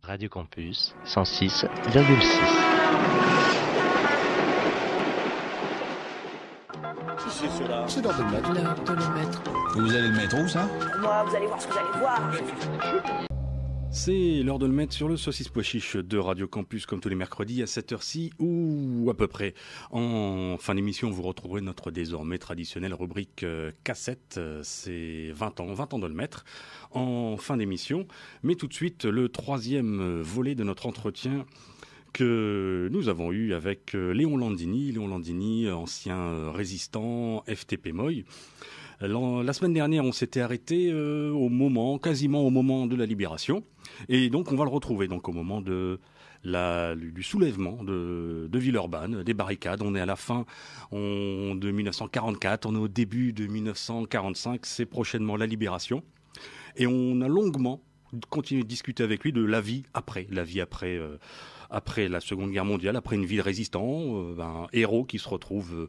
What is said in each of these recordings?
Radio Campus 106,6. C'est cela. C'est l'heure de le mettre. L'heure de le mettre. Vous allez le mettre où, ça? Moi, vous allez voir ce que vous allez voir. C'est l'heure de le mettre sur le saucisse pois chiche de Radio Campus, comme tous les mercredis à cette heure-ci, ou à peu près. En fin d'émission, vous retrouverez notre désormais traditionnelle rubrique cassette. C'est 20 ans de le mettre en fin d'émission. Mais tout de suite, le troisième volet de notre entretien que nous avons eu avec Léon Landini, ancien résistant FTP Moy. La semaine dernière, on s'était arrêté quasiment au moment de la libération. Et donc, on va le retrouver donc au moment du soulèvement de Villeurbanne, des barricades. On est à la fin de 1944, on est au début de 1945, c'est prochainement la libération. Et on a longuement continué de discuter avec lui de la vie après la Seconde Guerre mondiale, après une vie de résistant, un héros qui se retrouve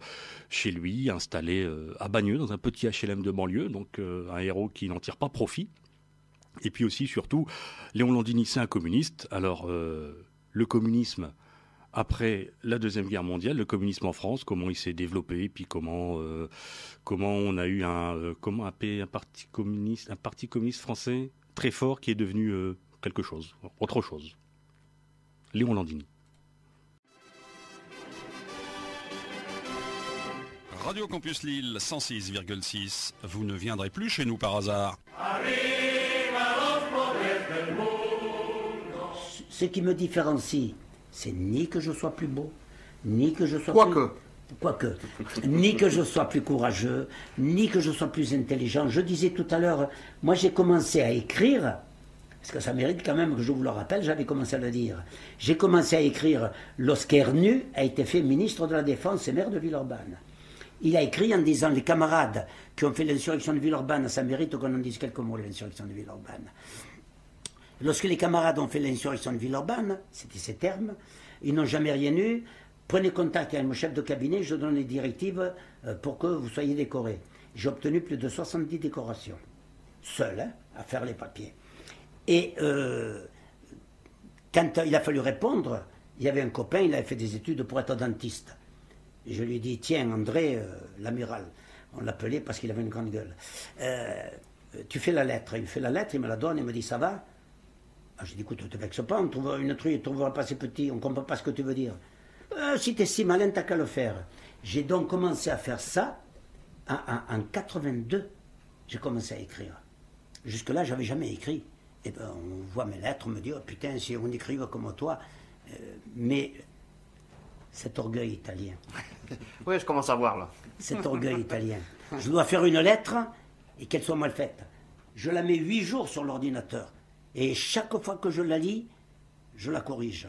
chez lui, installé à Bagneux, dans un petit HLM de banlieue, donc un héros qui n'en tire pas profit. Et puis aussi, surtout, Léon Landini, c'est un communiste. Alors, le communisme, après la Deuxième Guerre mondiale, le communisme en France, comment il s'est développé, puis comment on a eu un parti communiste français très fort qui est devenu autre chose. Léon Landini. Radio Campus Lille 106,6. Vous ne viendrez plus chez nous par hasard. Ce qui me différencie, c'est ni que je sois plus beau, ni que je sois ni que je sois plus courageux, ni que je sois plus intelligent. Je disais tout à l'heure, moi j'ai commencé à écrire, parce que ça mérite quand même que je vous le rappelle, j'avais commencé à le dire. J'ai commencé à écrire lorsqu'Ernu a été fait ministre de la Défense et maire de Villeurbanne. Il a écrit en disant, les camarades qui ont fait l'insurrection de Villeurbanne, ça mérite qu'on en dise quelques mots de l'insurrection de Villeurbanne. Lorsque les camarades ont fait l'insurrection de Villeurbanne, c'était ces termes, ils n'ont jamais rien eu, prenez contact avec mon chef de cabinet, je donne les directives pour que vous soyez décorés. J'ai obtenu plus de 70 décorations, seul, à faire les papiers. Et quand il a fallu répondre, il y avait un copain, il avait fait des études pour être dentiste. Et je lui ai dit, tiens, André, l'amiral, on l'appelait parce qu'il avait une grande gueule, tu fais la lettre. Il fait la lettre, il me la donne, il me dit, ça va? J'ai dit, écoute, ne te vexe pas, on trouve une truie, on ne trouvera pas assez petit, on ne comprend pas ce que tu veux dire. Si tu es si malin, t'as qu'à le faire. J'ai donc commencé à faire ça en 82. J'ai commencé à écrire. Jusque-là, je n'avais jamais écrit. Et ben, on voit mes lettres, on me dit, oh putain, si on écrivait comme toi. Mais cet orgueil italien. Oui, je commence à voir là. Cet orgueil italien. Je dois faire une lettre et qu'elle soit mal faite. Je la mets 8 jours sur l'ordinateur. Et chaque fois que je la lis, je la corrige.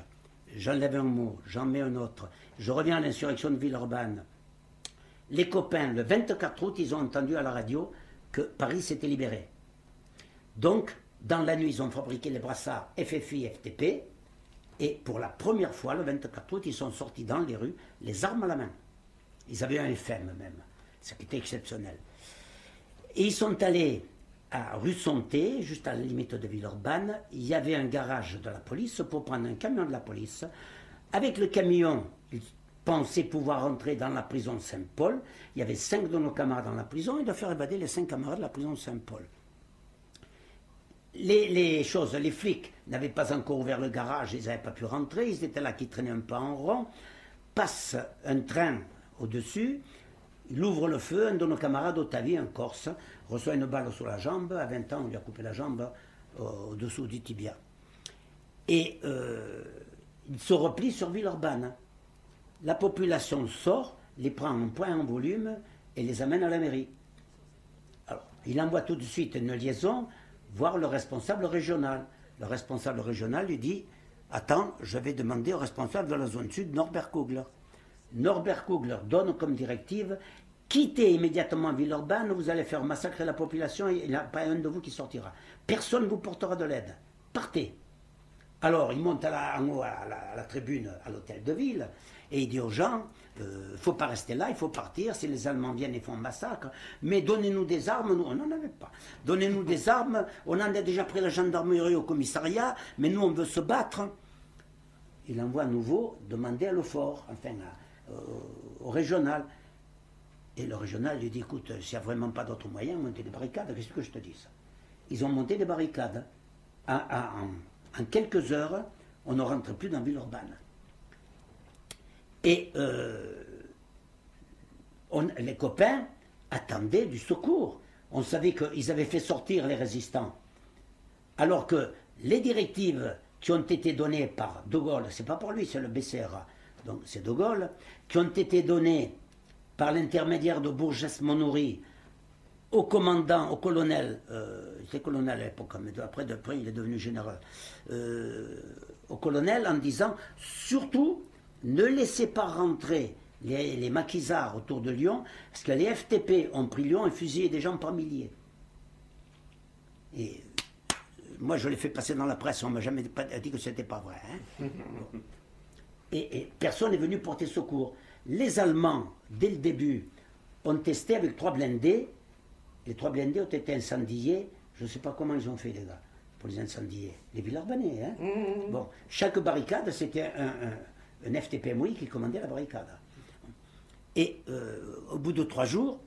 J'enlève un mot, j'en mets un autre. Je reviens à l'insurrection de Villeurbanne. Les copains, le 24 août, ils ont entendu à la radio que Paris s'était libéré. Donc, dans la nuit, ils ont fabriqué les brassards FFI, FTP. Et pour la première fois, le 24 août, ils sont sortis dans les rues, les armes à la main. Ils avaient un FM même, ce qui était exceptionnel. Et ils sont allés à rue Sonté, juste à la limite de Villeurbanne. Il y avait un garage de la police pour prendre un camion de la police. Avec le camion, ils pensaient pouvoir rentrer dans la prison Saint-Paul. Il y avait 5 de nos camarades dans la prison et de faire évader les 5 camarades de la prison Saint-Paul. Les flics n'avaient pas encore ouvert le garage, ils n'avaient pas pu rentrer, ils étaient là qui traînaient un peu en rond. Passe un train au-dessus, il ouvre le feu, un de nos camarades, Otavi, un Corse, reçoit une balle sous la jambe, à 20 ans on lui a coupé la jambe au-dessous du tibia. Et il se replie sur Villeurbanne. La population sort, les prend en point en volume et les amène à la mairie. Alors, il envoie tout de suite une liaison voir le responsable régional. Le responsable régional lui dit « Attends, je vais demander au responsable de la zone sud, Norbert Kugler. » Norbert Kugler donne comme directive « Quittez immédiatement Villeurbanne, vous allez faire massacrer la population et il n'y a pas un de vous qui sortira. Personne ne vous portera de l'aide. Partez. » Alors, il monte en haut à la tribune, à l'hôtel de ville, et il dit aux gens, il ne faut pas rester là, il faut partir, si les Allemands viennent et font un massacre, mais donnez-nous des armes, nous, on n'en avait pas. Donnez-nous des armes, on en a déjà pris la gendarmerie au commissariat, mais nous, on veut se battre. Il envoie à nouveau demander à l'Eufort, enfin, au régional. Et le régional lui dit, écoute, s'il n'y a vraiment pas d'autre moyen, monter des barricades, qu'est-ce que je te dis ça? Ils ont monté des barricades. En quelques heures, on ne rentre plus dans Villeurbanne. Et les copains attendaient du secours. On savait qu'ils avaient fait sortir les résistants. Alors que les directives qui ont été données par De Gaulle, c'est pas pour lui, c'est le BCRA, donc c'est De Gaulle, qui ont été données par l'intermédiaire de Bourges-Monoury au commandant, au colonel, c'est colonel à l'époque, mais après il est devenu général, au colonel en disant, surtout, ne laissez pas rentrer les maquisards autour de Lyon, parce que les FTP ont pris Lyon et fusillé des gens par milliers. Et moi, je l'ai fait passer dans la presse, on ne m'a jamais dit que ce n'était pas vrai. Hein. Et personne n'est venu porter secours. Les Allemands, dès le début, ont testé avec 3 blindés. Les 3 blindés ont été incendiés. Je ne sais pas comment ils ont fait, les gars, pour les incendier. Les Villeurbanais. Hein. Bon, chaque barricade, c'était un FTP-MOI qui commandait la barricade. Et au bout de 3 jours,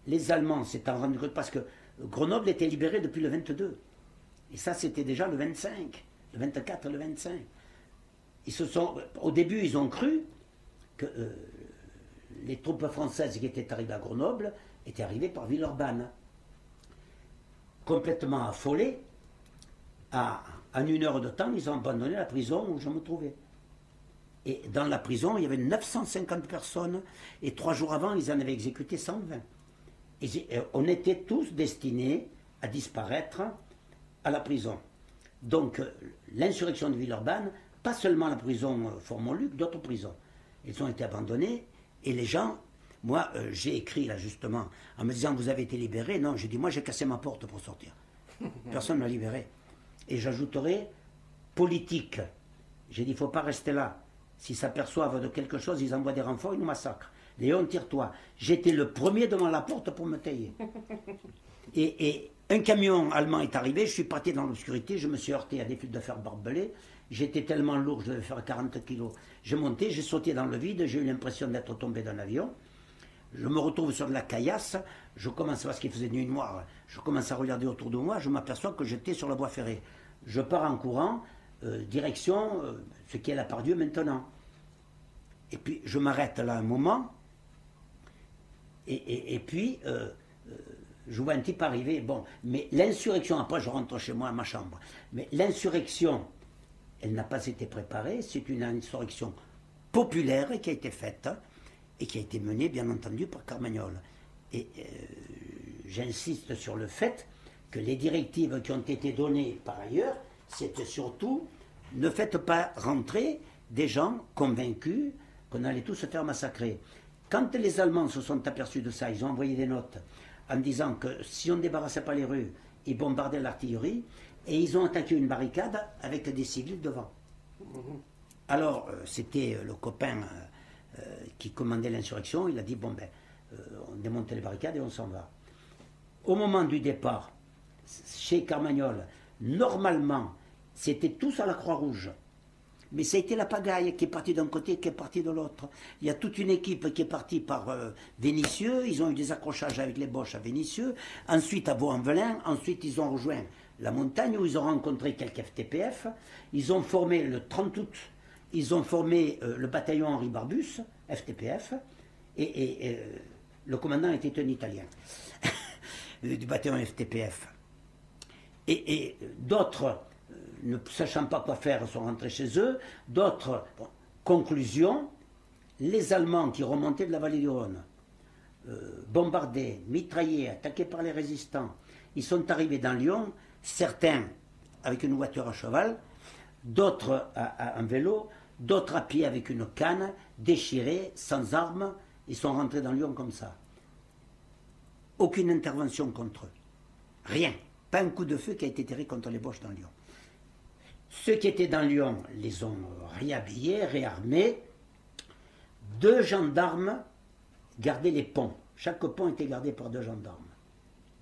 les Allemands s'étant rendus compte, parce que Grenoble était libéré depuis le 22. Et ça, c'était déjà le 25, le 24, le 25. Au début, ils ont cru que les troupes françaises qui étaient arrivées à Grenoble étaient arrivées par Villeurbanne. Complètement affolés, en 1 heure de temps, ils ont abandonné la prison où je me trouvais. Et dans la prison, il y avait 950 personnes, et 3 jours avant, ils en avaient exécuté 120. Et on était tous destinés à disparaître à la prison. Donc, l'insurrection de Villeurbanne, pas seulement la prison Fort-Montluc, d'autres prisons. Ils ont été abandonnés, et les gens, moi, j'ai écrit là justement, en me disant, vous avez été libérés. Non, j'ai dit, moi j'ai cassé ma porte pour sortir. Personne ne m'a libéré. Et j'ajouterai, politique. J'ai dit, il ne faut pas rester là. S'ils s'aperçoivent de quelque chose, ils envoient des renforts, ils nous massacrent. Léon, tire-toi. J'étais le premier devant la porte pour me tailler. Et un camion allemand est arrivé, je suis parti dans l'obscurité, je me suis heurté à des fils de fer barbelés. J'étais tellement lourd, je devais faire 40 kilos. J'ai monté, j'ai sauté dans le vide, j'ai eu l'impression d'être tombé d'un avion. Je me retrouve sur de la caillasse, je commence, parce qu'il faisait nuit noire, je commence à regarder autour de moi, je m'aperçois que j'étais sur la voie ferrée. Je pars en courant, direction ce qui est la Pardieu maintenant. Et puis je m'arrête là un moment, et puis je vois un type arriver. Bon, mais l'insurrection, après je rentre chez moi à ma chambre, mais l'insurrection, elle n'a pas été préparée, c'est une insurrection populaire qui a été faite et qui a été menée, bien entendu, par Carmagnole. Et j'insiste sur le fait que les directives qui ont été données par ailleurs, c'était surtout, ne faites pas rentrer des gens convaincus qu'on allait tous se faire massacrer. Quand les Allemands se sont aperçus de ça, ils ont envoyé des notes en disant que si on ne débarrassait pas les rues, ils bombardaient l'artillerie, et ils ont attaqué une barricade avec des civils devant. Alors, c'était le copain qui commandait l'insurrection, il a dit, bon ben, on démonte les barricades et on s'en va. Au moment du départ, chez Carmagnole, normalement, c'était tous à la Croix-Rouge. Mais ça a été la pagaille qui est partie d'un côté, qui est partie de l'autre. Il y a toute une équipe qui est partie par Vénissieux, ils ont eu des accrochages avec les Boches à Vénissieux, ensuite à Vaux-en-Velin, ensuite ils ont rejoint la montagne où ils ont rencontré quelques FTPF, ils ont formé le 30 août, ils ont formé le bataillon Henri Barbus, FTPF, et le commandant était un Italien du bataillon FTPF. Et d'autres, ne sachant pas quoi faire, sont rentrés chez eux. D'autres, conclusion, les Allemands qui remontaient de la vallée du Rhône, bombardés, mitraillés, attaqués par les résistants, ils sont arrivés dans Lyon, certains avec une voiture à cheval, d'autres en vélo, d'autres à pied avec une canne, déchirés, sans armes, ils sont rentrés dans Lyon comme ça. Aucune intervention contre eux. Rien. Pas un coup de feu qui a été tiré contre les Boches dans Lyon. Ceux qui étaient dans Lyon les ont réhabillés, réarmés. 2 gendarmes gardaient les ponts. Chaque pont était gardé par 2 gendarmes.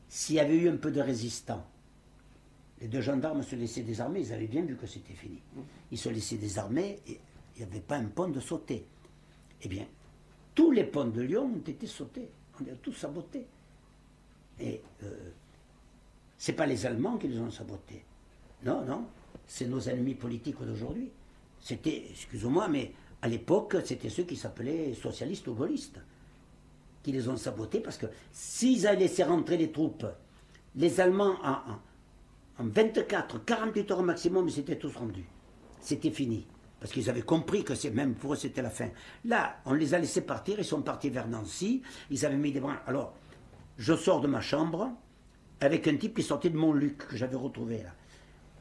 S'il y avait eu un peu de résistants, les 2 gendarmes se laissaient désarmer, ils avaient bien vu que c'était fini. Ils se laissaient désarmer et il n'y avait pas un pont de sauter. Eh bien, tous les ponts de Lyon ont été sautés. On a tous sabotés. Et ce n'est pas les Allemands qui les ont sabotés. Non, non, c'est nos ennemis politiques d'aujourd'hui. C'était, excusez-moi, mais à l'époque, c'était ceux qui s'appelaient socialistes ou gaullistes qui les ont sabotés, parce que s'ils avaient laissé rentrer les troupes, les Allemands en 24, 48 heures maximum, ils étaient tous rendus. C'était fini. Parce qu'ils avaient compris que même pour eux, c'était la fin. Là, on les a laissés partir, ils sont partis vers Nancy, ils avaient mis des bras. Alors, je sors de ma chambre avec un type qui sortait de Montluc, que j'avais retrouvé là.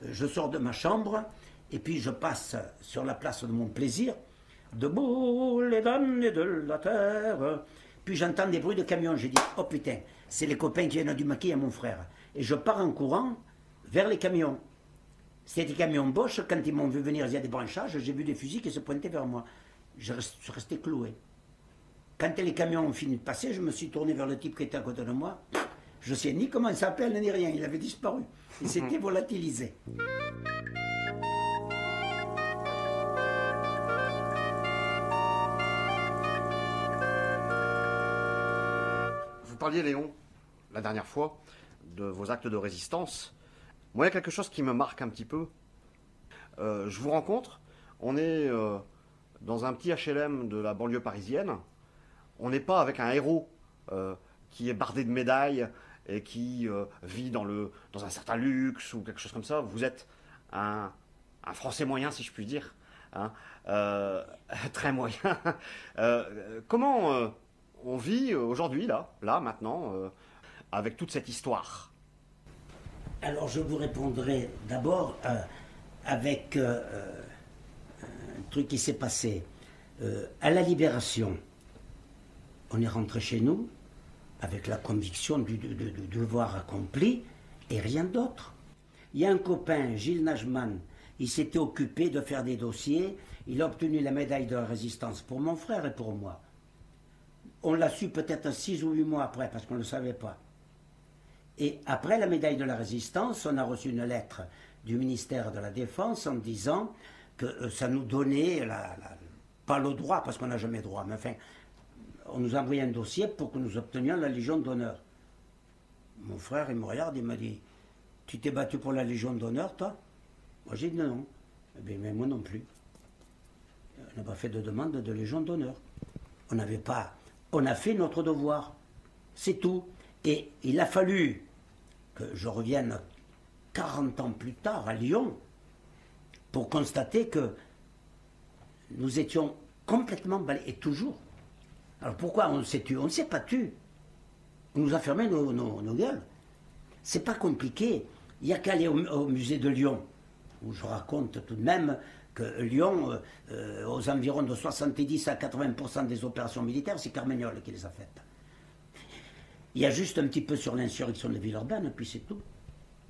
Je sors de ma chambre, et puis je passe sur la place de mon plaisir, debout les damnés de la terre. Puis j'entends des bruits de camions, j'ai dit, oh putain, c'est les copains qui viennent du maquis à mon frère. Et je pars en courant vers les camions. C'était des camions Bosch, quand ils m'ont vu venir, il y a des branchages, j'ai vu des fusils qui se pointaient vers moi. Je suis resté cloué. Quand les camions ont fini de passer, je me suis tourné vers le type qui était à côté de moi. Je ne sais ni comment il s'appelle, ni rien, il avait disparu. Il s'était volatilisé. Vous parliez, Léon, la dernière fois, de vos actes de résistance. Moi, il y a quelque chose qui me marque un petit peu. Je vous rencontre, on est dans un petit HLM de la banlieue parisienne. On n'est pas avec un héros qui est bardé de médailles et qui vit dans un certain luxe ou quelque chose comme ça. Vous êtes un Français moyen, si je puis dire. Hein, très moyen. Comment on vit aujourd'hui, là, maintenant, avec toute cette histoire? Alors je vous répondrai d'abord avec un truc qui s'est passé. À la Libération, on est rentré chez nous avec la conviction du devoir accompli et rien d'autre. Il y a un copain, Gilles Najman, il s'était occupé de faire des dossiers, il a obtenu la médaille de la résistance pour mon frère et pour moi. On l'a su peut-être 6 ou 8 mois après, parce qu'on ne le savait pas. Et après la médaille de la résistance, on a reçu une lettre du ministère de la Défense en disant que ça nous donnait, pas le droit, parce qu'on n'a jamais droit, mais enfin, on nous a envoyé un dossier pour que nous obtenions la Légion d'honneur. Mon frère, il me regarde, il m'a dit, tu t'es battu pour la Légion d'honneur, toi? Moi, j'ai dit non. Eh bien, mais moi non plus. On n'a pas fait de demande de Légion d'honneur. On a fait notre devoir. C'est tout. Et il a fallu que je revienne 40 ans plus tard à Lyon pour constater que nous étions complètement balayés, et toujours. Alors pourquoi on s'est tué? On ne s'est pas tué. On nous a fermé nos gueules. C'est pas compliqué. Il n'y a qu'à aller au musée de Lyon, où je raconte tout de même que Lyon, aux environs de 70 à 80% des opérations militaires, c'est Carmagnole qui les a faites. Il y a juste un petit peu sur l'insurrection de Villeurbanne, puis c'est tout.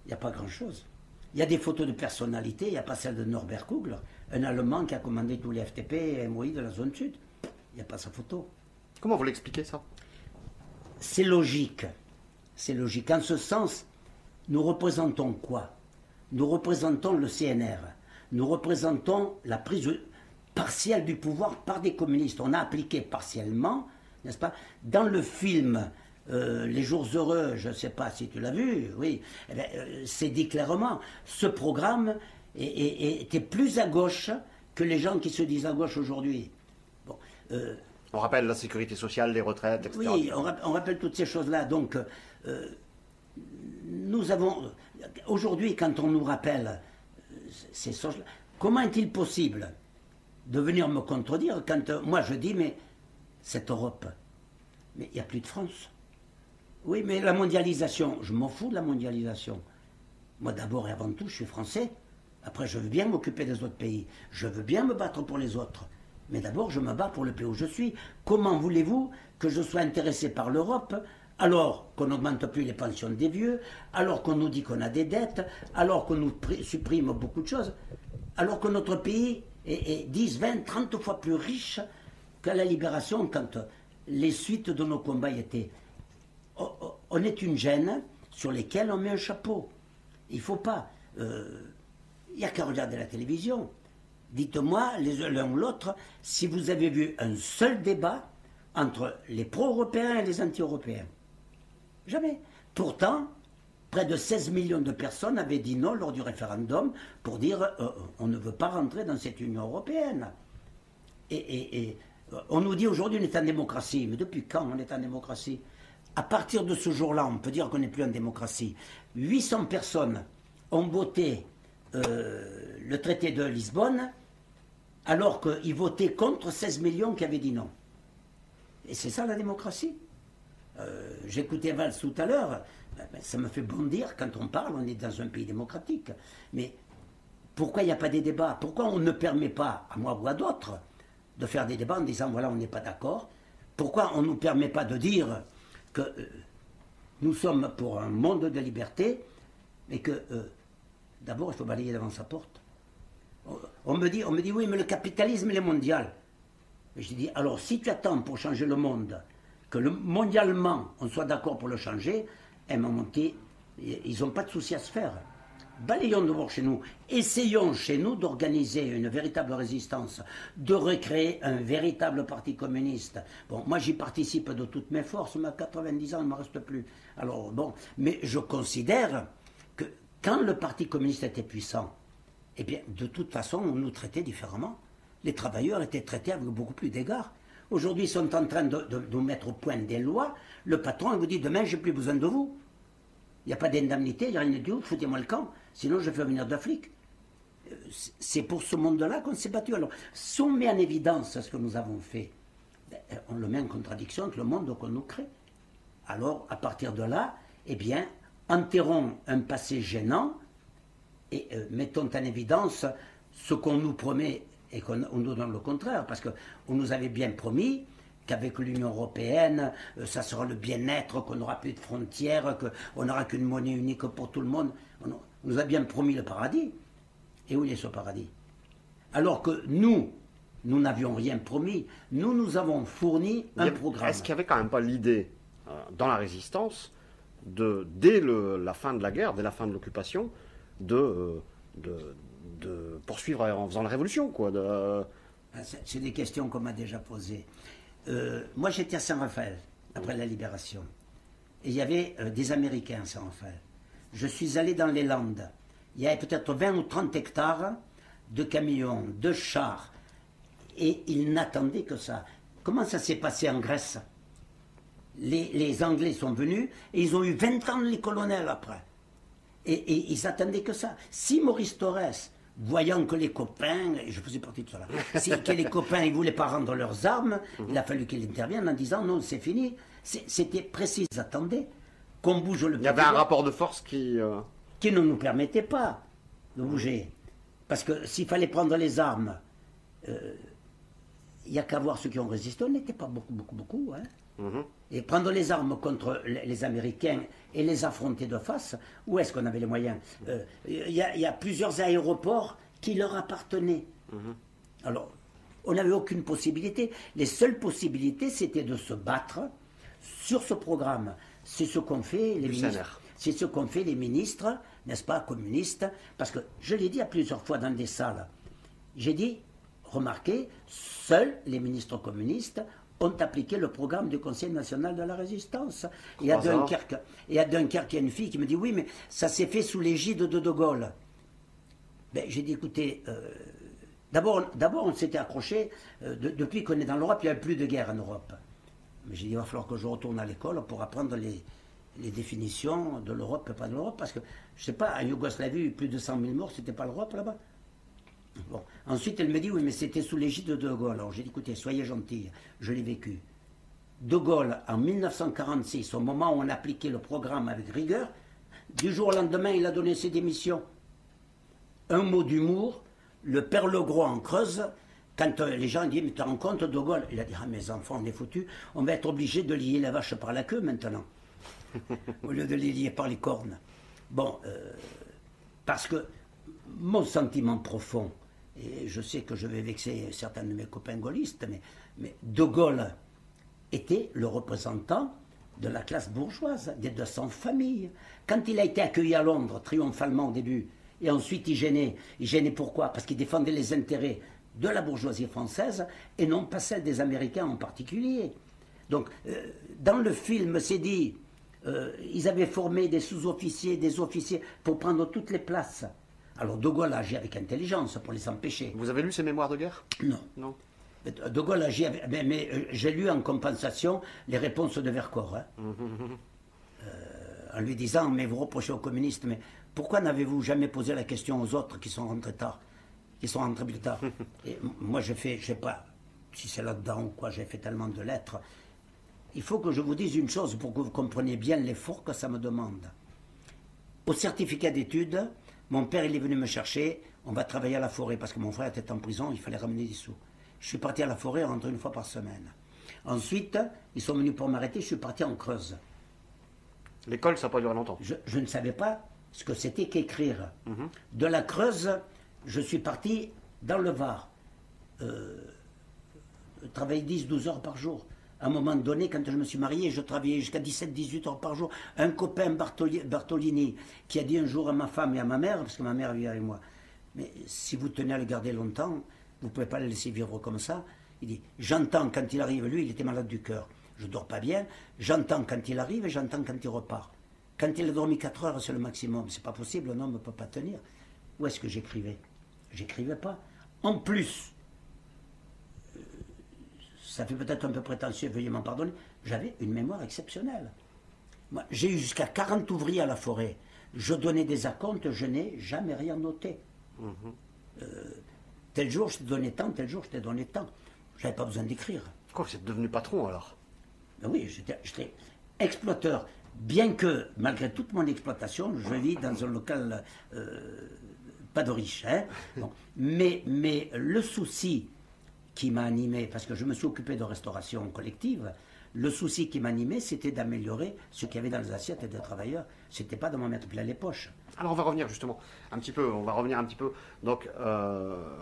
Il n'y a pas grand-chose. Il y a des photos de personnalité, il n'y a pas celle de Norbert Kugler, un Allemand qui a commandé tous les FTP et MOI de la zone sud. Il n'y a pas sa photo. Comment vous l'expliquez, ça? C'est logique. C'est logique. En ce sens, nous représentons quoi? Nous représentons le CNR. Nous représentons la prise partielle du pouvoir par des communistes. On a appliqué partiellement, n'est-ce pas? Dans le film Les Jours Heureux, je ne sais pas si tu l'as vu, oui, eh bien, c'est dit clairement, ce programme était plus à gauche que les gens qui se disent à gauche aujourd'hui. Bon, on rappelle la sécurité sociale, les retraites, etc. Oui, on rappelle toutes ces choses-là. Donc, nous avons... Aujourd'hui, quand on nous rappelle ces choses-là, comment est-il possible de venir me contredire quand moi je dis, mais cette Europe, mais il n'y a plus de France. Oui, mais la mondialisation, je m'en fous de la mondialisation. Moi d'abord et avant tout, je suis français. Après, je veux bien m'occuper des autres pays. Je veux bien me battre pour les autres. Mais d'abord, je me bats pour le pays où je suis. Comment voulez-vous que je sois intéressé par l'Europe alors qu'on n'augmente plus les pensions des vieux, alors qu'on nous dit qu'on a des dettes, alors qu'on nous supprime beaucoup de choses? alors que notre pays est 10, 20, 30 fois plus riche qu'à la libération quand les suites de nos combats y étaient. On est une gêne sur lesquelles on met un chapeau. Il ne faut pas. Il n'y a qu'à regarder la télévision. Dites-moi, l'un ou l'autre, si vous avez vu un seul débat entre les pro-européens et les anti-européens. Jamais. Pourtant, près de 16 millions de personnes avaient dit non lors du référendum pour dire on ne veut pas rentrer dans cette Union européenne. Et on nous dit aujourd'hui on est en démocratie. Mais depuis quand on est en démocratie? À partir de ce jour-là, on peut dire qu'on n'est plus en démocratie. 800 personnes ont voté le traité de Lisbonne alors qu'ils votaient contre 16 millions qui avaient dit non. Et c'est ça la démocratie. J'écoutais Valls tout à l'heure, ça me fait bondir quand on parle, on est dans un pays démocratique. Mais pourquoi il n'y a pas des débats? Pourquoi on ne permet pas, à moi ou à d'autres, de faire des débats en disant voilà, on n'est pas d'accord? Pourquoi on ne nous permet pas de dire que nous sommes pour un monde de liberté, mais que d'abord il faut balayer devant sa porte? On me dit oui, mais le capitalisme il est mondial. Je dis alors si tu attends pour changer le monde, que mondialement on soit d'accord pour le changer, à un moment donné, ils n'ont pas de souci à se faire. Balayons d'abord chez nous. Essayons chez nous d'organiser une véritable résistance, de recréer un véritable parti communiste. Bon, moi j'y participe de toutes mes forces, mais à 90 ans il ne me reste plus. Alors bon, mais je considère que quand le parti communiste était puissant, eh bien de toute façon on nous traitait différemment. Les travailleurs étaient traités avec beaucoup plus d'égards. Aujourd'hui, ils sont en train de nous mettre au point des lois. Le patron il vous dit demain, j'ai plus besoin de vous. Il n'y a pas d'indemnité, il n'y a rien de tout, foutez-moi le camp, sinon je fais venir de flics. C'est pour ce monde-là qu'on s'est battu. Alors, si on met en évidence ce que nous avons fait, on le met en contradiction avec le monde qu'on nous crée. Alors, à partir de là, eh bien, enterrons un passé gênant et mettons en évidence ce qu'on nous promet et qu'on nous donne le contraire, parce qu'on nous avait bien promis qu'avec l'Union européenne, ça sera le bien-être, qu'on n'aura plus de frontières, qu'on n'aura qu'une monnaie unique pour tout le monde. On nous a bien promis le paradis. Et où il est ce paradis? Alors que nous n'avions rien promis. Nous avons fourni un programme. Est-ce qu'il n'y avait quand même pas l'idée, dans la résistance, dès la fin de la guerre, dès la fin de l'occupation, de poursuivre en faisant la révolution, quoi. C'est des questions qu'on m'a déjà posées. Moi, j'étais à Saint-Raphaël, après la libération. Et il y avait des Américains à Saint-Raphaël. Je suis allé dans les Landes. Il y avait peut-être 20 ou 30 hectares de camions, de chars. Et ils n'attendaient que ça. Comment ça s'est passé en Grèce? Les Anglais sont venus et ils ont eu 20 ans les colonels après. Et ils attendaient que ça. Si Maurice Thorez, voyant que les copains, et je faisais partie de cela, que les copains ne voulaient pas rendre leurs armes, il a fallu qu'il intervienne en disant non, c'est fini. C'était précis, ils attendaient qu'on bouge le plus. Il y avait un rapport de force qui ne nous permettait pas de bouger. Parce que s'il fallait prendre les armes, il n'y a qu'à voir ceux qui ont résisté, on n'était pas beaucoup. Hein. Et prendre les armes contre les Américains et les affronter de face, où est-ce qu'on avait les moyens? Il y a plusieurs aéroports qui leur appartenaient. Alors, on n'avait aucune possibilité. Les seules possibilités, c'était de se battre sur ce programme. C'est ce qu'ont fait les ministres. C'est ce qu'ont fait les ministres, n'est-ce pas, communistes. Parce que je l'ai dit à plusieurs fois dans des salles. J'ai dit, remarquez, seuls les ministres communistes ont appliqué le programme du Conseil national de la résistance. Et à Dunkerque, il y a une fille qui me dit oui, mais ça s'est fait sous l'égide de Gaulle. Ben, j'ai dit écoutez, d'abord on s'était accroché, depuis qu'on est dans l'Europe, il n'y avait plus de guerre en Europe. Mais j'ai dit il va falloir que je retourne à l'école pour apprendre les définitions de l'Europe et pas de l'Europe, parce que, je ne sais pas, en Yougoslavie, plus de 100 000 morts, c'était pas l'Europe là-bas. Bon. Ensuite, elle me dit, oui, mais c'était sous l'égide de De Gaulle. Alors j'ai dit, écoutez, soyez gentils, je l'ai vécu. De Gaulle, en 1946, au moment où on appliquait le programme avec rigueur, du jour au lendemain, il a donné ses démissions. Un mot d'humour, le père Legros en Creuse, quand les gens disent, mais tu te rends compte, De Gaulle? Il a dit, ah mes enfants, on est foutus, on va être obligé de lier la vache par la queue maintenant, au lieu de les lier par les cornes. Bon, parce que mon sentiment profond, et je sais que je vais vexer certains de mes copains gaullistes, mais De Gaulle était le représentant de la classe bourgeoise, de son famille. Quand il a été accueilli à Londres, triomphalement au début, et ensuite il gênait pourquoi? Parce qu'il défendait les intérêts de la bourgeoisie française et non pas celle des Américains en particulier. Donc, dans le film, c'est dit, ils avaient formé des sous-officiers, des officiers pour prendre toutes les places. Alors De Gaulle a agi avec intelligence pour les empêcher. Vous avez lu ses mémoires de guerre? Non. Non. De Gaulle agit avec... Mais j'ai lu en compensation les réponses de Vercors. Hein. En lui disant, mais vous reprochez aux communistes, mais pourquoi n'avez-vous jamais posé la question aux autres qui sont rentrés tard, qui sont rentrés plus tard? Et moi, j'ai fait, je sais pas si c'est là-dedans ou quoi, j'ai fait tellement de lettres. Il faut que je vous dise une chose pour que vous compreniez bien l'effort que ça me demande. Au certificat d'études, mon père, il est venu me chercher, on va travailler à la forêt, parce que mon frère était en prison, il fallait ramener des sous. Je suis parti à la forêt, on rentrait une fois par semaine. Ensuite, ils sont venus pour m'arrêter, je suis parti en Creuse. L'école, ça n'a pas duré longtemps. Je ne savais pas ce que c'était qu'écrire. De la Creuse, je suis parti dans le Var. Travailler 10-12 heures par jour. À un moment donné, quand je me suis marié, je travaillais jusqu'à 17-18 heures par jour. Un copain Bartolini qui a dit un jour à ma femme et à ma mère, parce que ma mère vivait avec moi, mais si vous tenez à le garder longtemps, vous ne pouvez pas le laisser vivre comme ça. Il dit, j'entends quand il arrive, lui, il était malade du cœur. Je ne dors pas bien. J'entends quand il arrive et j'entends quand il repart. Quand il a dormi 4 heures, c'est le maximum. C'est pas possible, un homme ne peut pas tenir. Où est-ce que j'écrivais? J'écrivais pas. En plus, ça fait peut-être un peu prétentieux, veuillez m'en pardonner, j'avais une mémoire exceptionnelle. Moi, j'ai eu jusqu'à 40 ouvriers à la forêt. Je donnais des acomptes, je n'ai jamais rien noté. Tel jour, je t'ai donné tant, tel jour, je t'ai donné tant. Je n'avais pas besoin d'écrire. Quoi, vous êtes devenu patron alors? Ben oui, j'étais exploiteur. Bien que, malgré toute mon exploitation, je vis dans un local pas de riche. Hein. Bon. Mais le souci qui m'a animé, parce que je me suis occupé de restauration collective, le souci qui m'animait, c'était d'améliorer ce qu'il y avait dans les assiettes des travailleurs. C'était pas de m'en mettre plein les poches. Alors on va revenir justement un petit peu, donc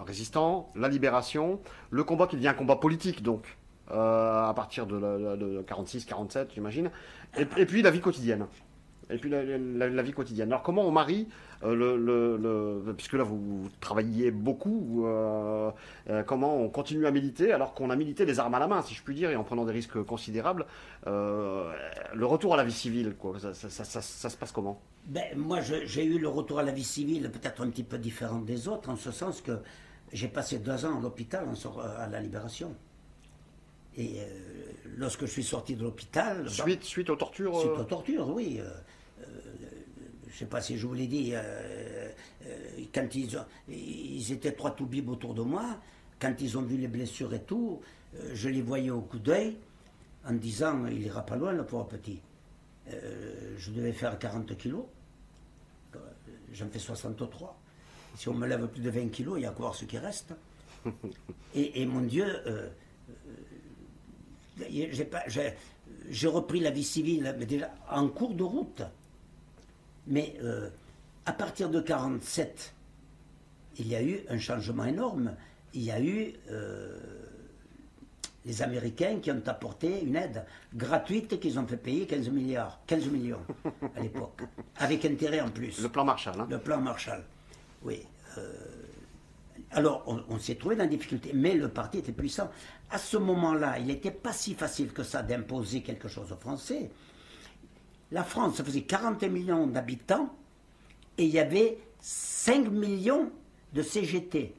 résistant, la libération, le combat qui devient un combat politique donc, à partir de 46-47 j'imagine, et puis la vie quotidienne. Et puis la vie quotidienne. Alors comment on marie, puisque là vous travailliez beaucoup, comment on continue à militer alors qu'on a milité les armes à la main, si je puis dire, et en prenant des risques considérables, le retour à la vie civile, quoi, ça se passe comment? Ben, moi j'ai eu le retour à la vie civile peut-être un petit peu différent des autres, en ce sens que j'ai passé 2 ans à l'hôpital à la Libération. Et lorsque je suis sorti de l'hôpital... Suite aux tortures Suite aux tortures, oui. Je ne sais pas si je vous l'ai dit, quand ils étaient 3 toubibs autour de moi, quand ils ont vu les blessures et tout, je les voyais au coup d'œil en disant, il ira pas loin le pauvre petit. Je devais faire 40 kilos, j'en fais 63. Si on me lève plus de 20 kilos, il y a quoi ce qui reste. Et mon Dieu... j'ai repris la vie civile, mais déjà en cours de route. Mais à partir de 1947, il y a eu un changement énorme. Il y a eu les Américains qui ont apporté une aide gratuite qu'ils ont fait payer 15 millions à l'époque, avec intérêt en plus. Le plan Marshall. Hein. Le plan Marshall, oui. Alors, on s'est trouvé dans la difficulté, mais le parti était puissant. À ce moment-là, il n'était pas si facile que ça d'imposer quelque chose aux Français. La France faisait 40 millions d'habitants et il y avait 5 millions de CGT.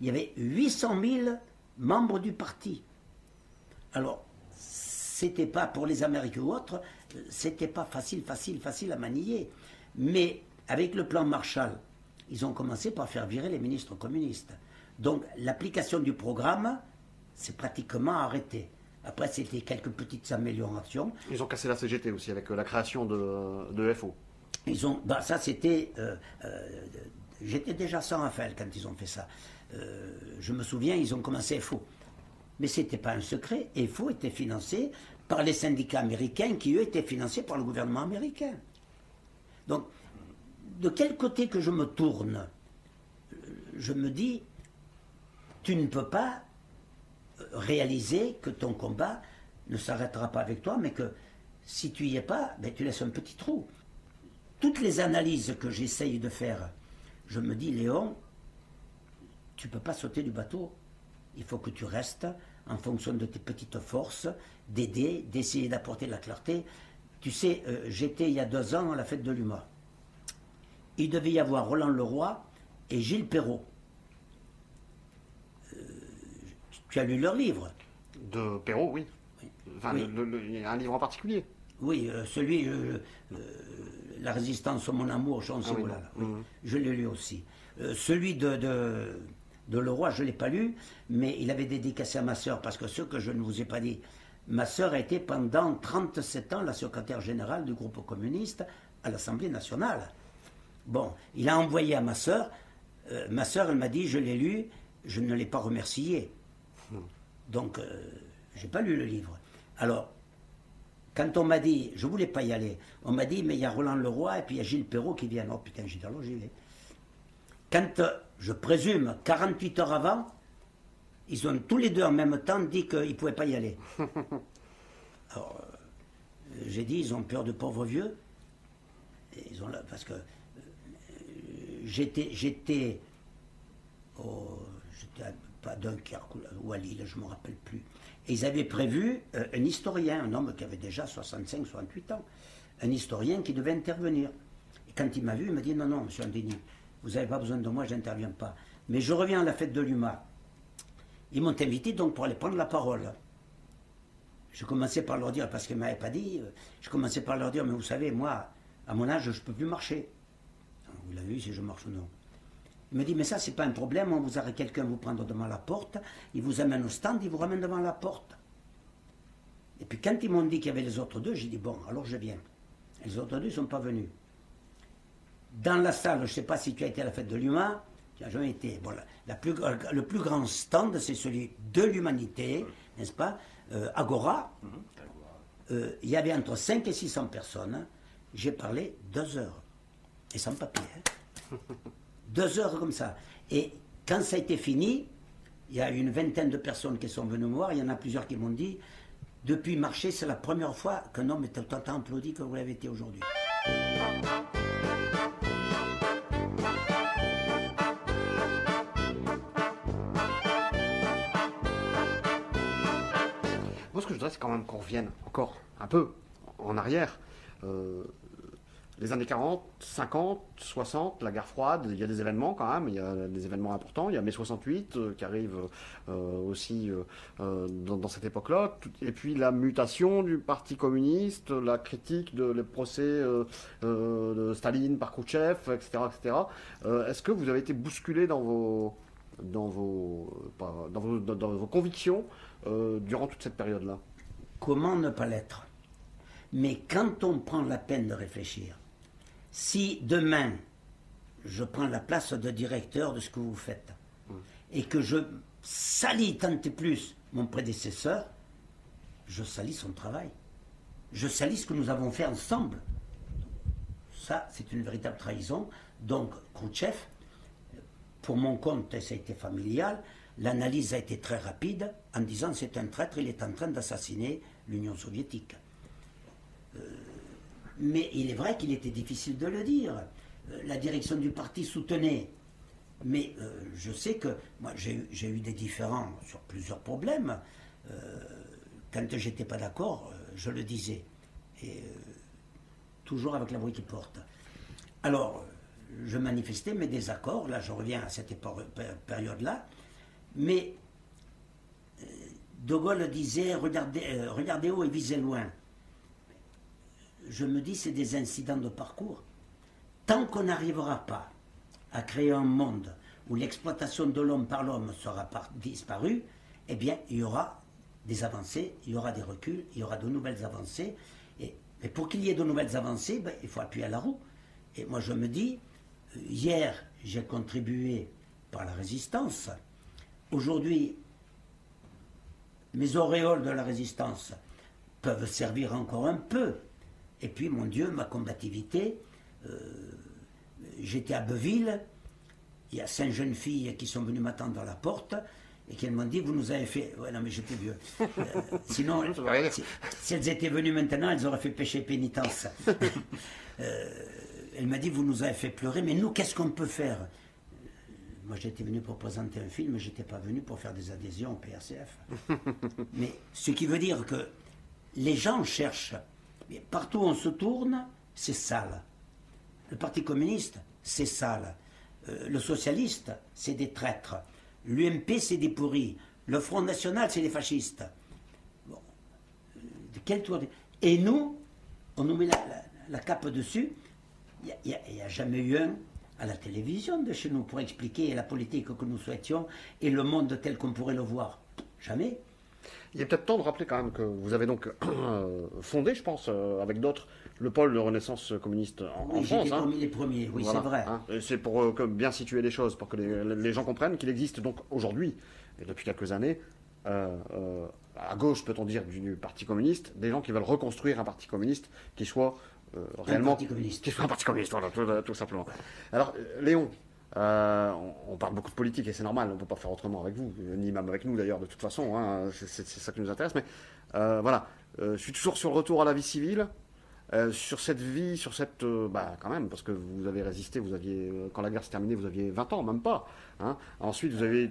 Il y avait 800 000 membres du parti. Alors, c'était pas pour les Américains ou autres, c'était pas facile à manier. Mais avec le plan Marshall, ils ont commencé par faire virer les ministres communistes. Donc l'application du programme s'est pratiquement arrêtée. Après, c'était quelques petites améliorations. Ils ont cassé la CGT aussi avec la création de FO. Ça, c'était... j'étais déjà sans Raphaël quand ils ont fait ça. Je me souviens, ils ont commencé FO. Mais ce n'était pas un secret. FO était financé par les syndicats américains qui, eux, étaient financés par le gouvernement américain. Donc, de quel côté que je me tourne, je me dis, tu ne peux pas réaliser que ton combat ne s'arrêtera pas avec toi, mais que si tu y es pas, ben, tu laisses un petit trou. Toutes les analyses que j'essaye de faire, je me dis, Léon, tu ne peux pas sauter du bateau. Il faut que tu restes en fonction de tes petites forces, d'aider, d'essayer d'apporter de la clarté. Tu sais, j'étais il y a 2 ans à la fête de l'UMA. Il devait y avoir Roland Leroy et Gilles Perrault. Tu as lu leur livre? De Perrault, oui. Enfin, Oui. il y a un livre en particulier. Oui, celui La résistance, mon amour, Jean Ah oui, Séboula, bon. oui. Je l'ai lu aussi. Celui de Leroy, je ne l'ai pas lu, mais il avait dédicacé à ma sœur, parce que ce que je ne vous ai pas dit, ma sœur a été pendant 37 ans la secrétaire générale du groupe communiste à l'Assemblée nationale. Bon, il a envoyé à ma sœur, elle m'a dit, je l'ai lu, je ne l'ai pas remercié. Donc, je n'ai pas lu le livre. Alors, quand on m'a dit, je ne voulais pas y aller, on m'a dit, mais il y a Roland Leroy et puis il y a Gilles Perrault qui viennent. Oh putain, j'ai dit, alors j'y vais. Quand, je présume, 48 heures avant, ils ont tous les deux en même temps dit qu'ils ne pouvaient pas y aller. Alors, j'ai dit, ils ont peur de pauvres vieux. Et ils ont, parce que j'étais pas Dunkerque ou à Lille, je ne me rappelle plus. Et ils avaient prévu un historien, un homme qui avait déjà 65-68 ans, un historien qui devait intervenir. Et quand il m'a vu, il m'a dit, non, non, monsieur Andény, vous n'avez pas besoin de moi, je n'interviens pas. Mais je reviens à la fête de l'UMA. Ils m'ont invité donc pour aller prendre la parole. Je commençais par leur dire, parce qu'ils ne m'avaient pas dit, je commençais par leur dire, mais vous savez, moi, à mon âge, je ne peux plus marcher. Vous l'avez vu si je marche ou non. Il me dit, mais ça, c'est pas un problème, on vous arrête quelqu'un vous prendre devant la porte, il vous amène au stand, il vous ramène devant la porte. Et puis quand ils m'ont dit qu'il y avait les autres deux, j'ai dit, bon, alors je viens. Et les autres deux ne sont pas venus. Dans la salle, je ne sais pas si tu as été à la fête de l'UMA, tu n'as jamais été. Bon, le plus grand stand, c'est celui de l'humanité, n'est-ce pas, Agora. Il y avait entre 5 et 600 personnes. J'ai parlé 2 heures. Et sans papier. Hein. 2 heures comme ça. Et quand ça a été fini, il y a une vingtaine de personnes qui sont venues me voir. Il y en a plusieurs qui m'ont dit, depuis Marché, c'est la première fois qu'un homme est autant applaudi que vous l'avez été aujourd'hui. Moi, ce que je voudrais, c'est quand même qu'on revienne encore un peu en arrière. Les années 40, 50, 60, la guerre froide, il y a des événements quand même, il y a des événements importants. Il y a mai 68 qui arrive aussi dans cette époque-là. Et puis la mutation du Parti communiste, la critique les procès de Staline par Khrouchtchev, etc. etc. Est-ce que vous avez été bousculé dans vos convictions durant toute cette période-là? Comment ne pas l'être? Mais quand on prend la peine de réfléchir, si demain je prends la place de directeur de ce que vous faites et que je salis tant et plus mon prédécesseur, je salis son travail. Je salis ce que nous avons fait ensemble. Ça, c'est une véritable trahison. Donc, Khrouchtchev, pour mon compte, ça a été familial. L'analyse a été très rapide en disant c'est un traître, il est en train d'assassiner l'Union soviétique. Mais il est vrai qu'il était difficile de le dire. La direction du parti soutenait. Mais je sais que moi j'ai eu des différends sur plusieurs problèmes. Quand je n'étais pas d'accord, je le disais. Et toujours avec la voix qui porte. Alors, je manifestais mes désaccords. Là, je reviens à cette période-là. Mais De Gaulle disait regardez haut et visez loin. Je me dis, c'est des incidents de parcours. Tant qu'on n'arrivera pas à créer un monde où l'exploitation de l'homme par l'homme sera disparue, eh bien, il y aura des avancées, il y aura des reculs, il y aura de nouvelles avancées. Mais pour qu'il y ait de nouvelles avancées, ben, il faut appuyer à la roue. Et moi, je me dis, hier, j'ai contribué par la résistance. Aujourd'hui, mes auréoles de la résistance peuvent servir encore un peu. Et puis, mon Dieu, ma combativité, j'étais à Beuville, il y a 5 jeunes filles qui sont venues m'attendre à la porte et qui m'ont dit, vous nous avez fait... Ouais, non, mais j'étais vieux. Sinon, si elles étaient venues maintenant, elles auraient fait péché pénitence. Elle m'a dit, vous nous avez fait pleurer, mais nous, qu'est-ce qu'on peut faire? Moi, j'étais venu pour présenter un film, je n'étais pas venu pour faire des adhésions au PRCF. Mais ce qui veut dire que les gens cherchent, mais partout où on se tourne, c'est sale. Le Parti communiste, c'est sale. Le socialiste, c'est des traîtres. L'UMP, c'est des pourris. Le Front National, c'est des fascistes. Bon. Quel tour de... Et nous, on nous met la cape dessus. Il n'y a jamais eu un à la télévision de chez nous pour expliquer la politique que nous souhaitions et le monde tel qu'on pourrait le voir. Jamais. Il est peut-être temps de rappeler quand même que vous avez donc fondé, je pense, avec d'autres, le pôle de renaissance communiste en France. J'étais parmi les premiers, oui, voilà, c'est vrai. Hein. C'est pour bien situer les choses, pour que les gens comprennent qu'il existe donc aujourd'hui, et depuis quelques années, à gauche, peut-on dire, du Parti communiste, des gens qui veulent reconstruire un Parti communiste qui soit réellement... Qui soit un Parti communiste, voilà, tout simplement. Alors, Léon, on parle beaucoup de politique et c'est normal, on ne peut pas faire autrement avec vous, ni même avec nous d'ailleurs, de toute façon, hein, c'est ça qui nous intéresse, mais voilà, je suis toujours sur le retour à la vie civile, sur cette vie, sur cette... quand même, parce que vous avez résisté, vous aviez, quand la guerre s'est terminée, vous aviez 20 ans, même pas. Hein. Ensuite, vous avez...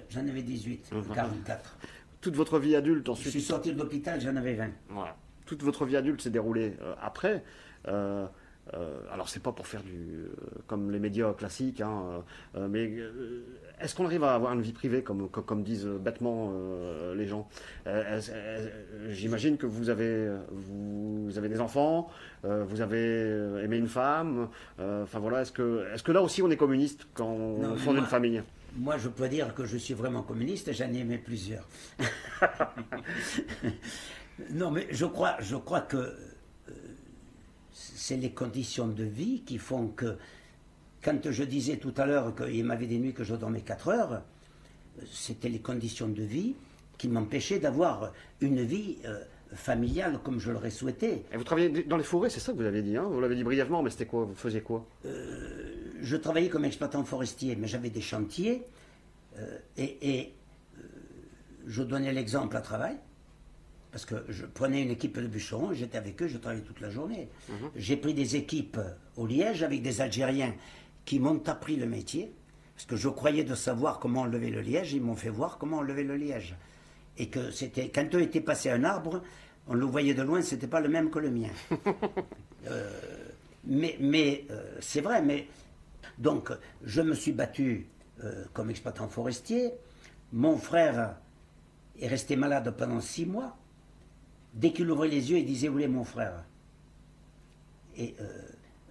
J'en avais 18, 44. Toute votre vie adulte, ensuite... Je suis sorti de l'hôpital, j'en avais 20. Voilà. Toute votre vie adulte s'est déroulée après. Alors, c'est pas pour faire comme les médias classiques, hein, mais est-ce qu'on arrive à avoir une vie privée, comme disent bêtement les gens? J'imagine que vous avez des enfants, vous avez aimé une femme. Enfin voilà, est-ce que là aussi on est communiste quand on fonde une famille? Moi, je peux dire que je suis vraiment communiste, j'en ai aimé plusieurs. Non, mais je crois que c'est les conditions de vie qui font que, quand je disais tout à l'heure qu'il m'avait des nuits que je dormais 4 heures, c'était les conditions de vie qui m'empêchaient d'avoir une vie familiale comme je l'aurais souhaité. Et vous travaillez dans les forêts, c'est ça que vous avez dit, hein? Vous l'avez dit brièvement, mais c'était quoi? Vous faisiez quoi? Je travaillais comme exploitant forestier, mais j'avais des chantiers et je donnais l'exemple à travail. Parce que je prenais une équipe de bûcherons, j'étais avec eux, je travaillais toute la journée. J'ai pris des équipes au Liège avec des Algériens qui m'ont appris le métier, parce que je croyais de savoir comment enlever le liège, ils m'ont fait voir comment enlever le liège. Et que c'était, quand eux étaient passés à un arbre, on le voyait de loin, c'était pas le même que le mien. Mais c'est vrai, mais... Donc, je me suis battu comme exploitant forestier, mon frère est resté malade pendant 6 mois. Dès qu'il ouvrait les yeux, il disait « Où est mon frère ?» Et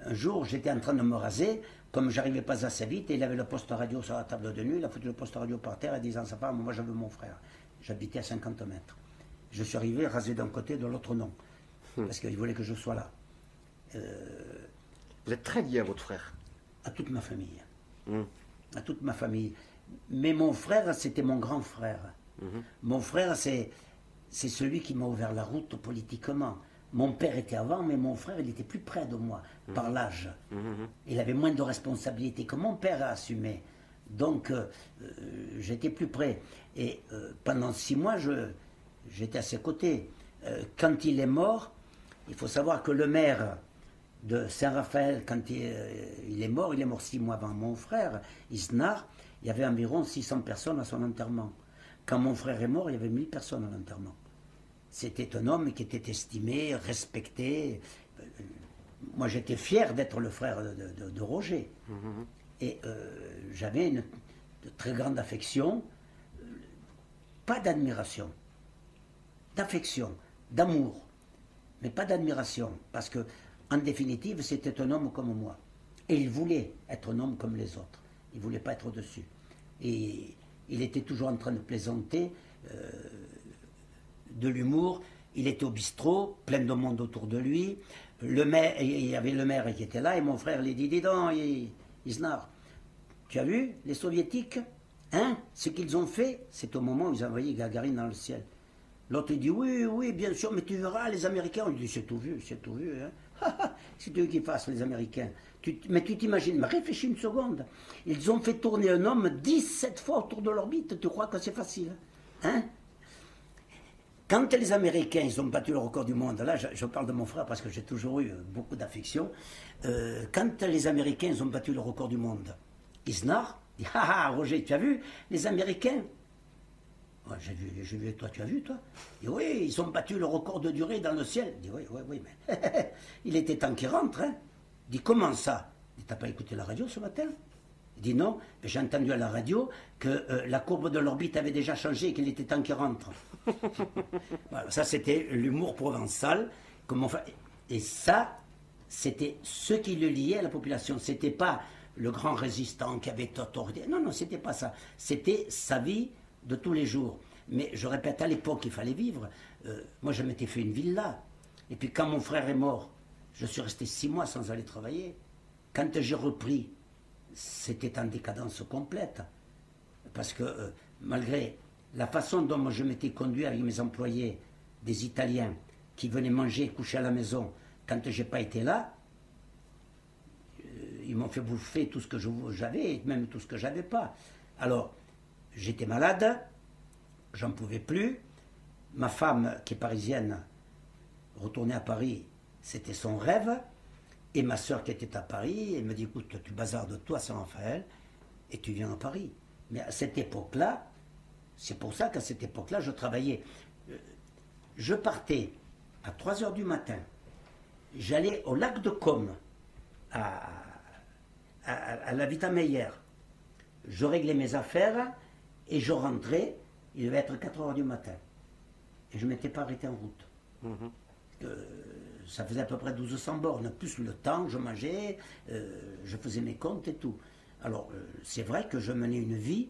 un jour, j'étais en train de me raser, comme j'arrivais pas assez vite, et il avait le poste radio sur la table de nuit, il a foutu le poste radio par terre, et disant à sa femme « Moi, je veux mon frère ». J'habitais à 50 mètres. Je suis arrivé, rasé d'un côté, de l'autre non, parce qu'il voulait que je sois là. Vous êtes très lié à votre frère? À toute ma famille. À toute ma famille. Mais mon frère, c'était mon grand frère. Mon frère, c'est celui qui m'a ouvert la route politiquement. Mon père était avant, mais mon frère, il était plus près de moi, par l'âge. Il avait moins de responsabilités que mon père a assumé. Donc, j'étais plus près. Et pendant 6 mois, j'étais à ses côtés. Quand il est mort, il faut savoir que le maire de Saint-Raphaël, quand il est mort 6 mois avant mon frère, Isnar, il y avait environ 600 personnes à son enterrement. Quand mon frère est mort, il y avait 1000 personnes à l'enterrement. C'était un homme qui était estimé, respecté. Moi, j'étais fier d'être le frère de Roger. Et j'avais une très grande affection, pas d'admiration, d'affection, d'amour, mais pas d'admiration, parce que, en définitive, c'était un homme comme moi. Et il voulait être un homme comme les autres. Il ne voulait pas être au-dessus. Et il était toujours en train de plaisanter, de l'humour. Il était au bistrot, plein de monde autour de lui. Le maire, il y avait le maire qui était là, et mon frère lui dit « Dis donc, Isnar, tu as vu les soviétiques, hein, ce qu'ils ont fait ?» C'est au moment où ils envoyaient Gagarine dans le ciel. L'autre dit « Oui, oui, bien sûr, mais tu verras, les Américains. » On lui dit « C'est tout vu, hein. » C'est eux qui fassent, les Américains. Mais tu t'imagines, mais réfléchis une seconde. Ils ont fait tourner un homme 17 fois autour de l'orbite. Tu crois que c'est facile? Hein? Quand les Américains, ils ont battu le record du monde, là je parle de mon frère parce que j'ai toujours eu beaucoup d'affection, quand les Américains, ils ont battu le record du monde, Isnar dit, ah Roger, tu as vu les Américains? Ouais, j'ai vu, toi tu as vu toi? Il dit, oui, ils ont battu le record de durée dans le ciel. Il dit, oui, mais il était temps qu'ils rentrent. Hein. Il dit, comment ça? Il dit, t'as pas écouté la radio ce matin? Il dit, non, mais j'ai entendu à la radio que la courbe de l'orbite avait déjà changé et qu'il était temps qu'ils rentrent. Voilà, ça c'était l'humour provençal. Et ça, c'était ce qui le liait à la population. C'était pas le grand résistant qui avait torturé. Non, c'était pas ça. C'était sa vie de tous les jours. Mais je répète, à l'époque, il fallait vivre. Moi, je m'étais fait une villa. Et puis, quand mon frère est mort, je suis resté 6 mois sans aller travailler. Quand j'ai repris, c'était en décadence complète. Parce que, malgré la façon dont moi, je m'étais conduit avec mes employés, des Italiens, qui venaient manger et coucher à la maison, quand je n'ai pas été là, ils m'ont fait bouffer tout ce que j'avais, et même tout ce que je n'avais pas. Alors, j'étais malade, j'en pouvais plus. Ma femme, qui est parisienne, retourner à Paris, c'était son rêve. Et ma sœur qui était à Paris, elle me dit, écoute, tu bazardes toi, Saint-Raphaël, et tu viens à Paris. Mais à cette époque-là, c'est pour ça qu'à cette époque-là, je travaillais. Je partais à 3 heures du matin. J'allais au lac de Côme, à la Vita Meyer. Je réglais mes affaires et je rentrais. Il devait être 4 heures du matin. Et je ne m'étais pas arrêté en route. Ça faisait à peu près 1200 bornes, plus le temps, je mangeais, je faisais mes comptes et tout. Alors, c'est vrai que je menais une vie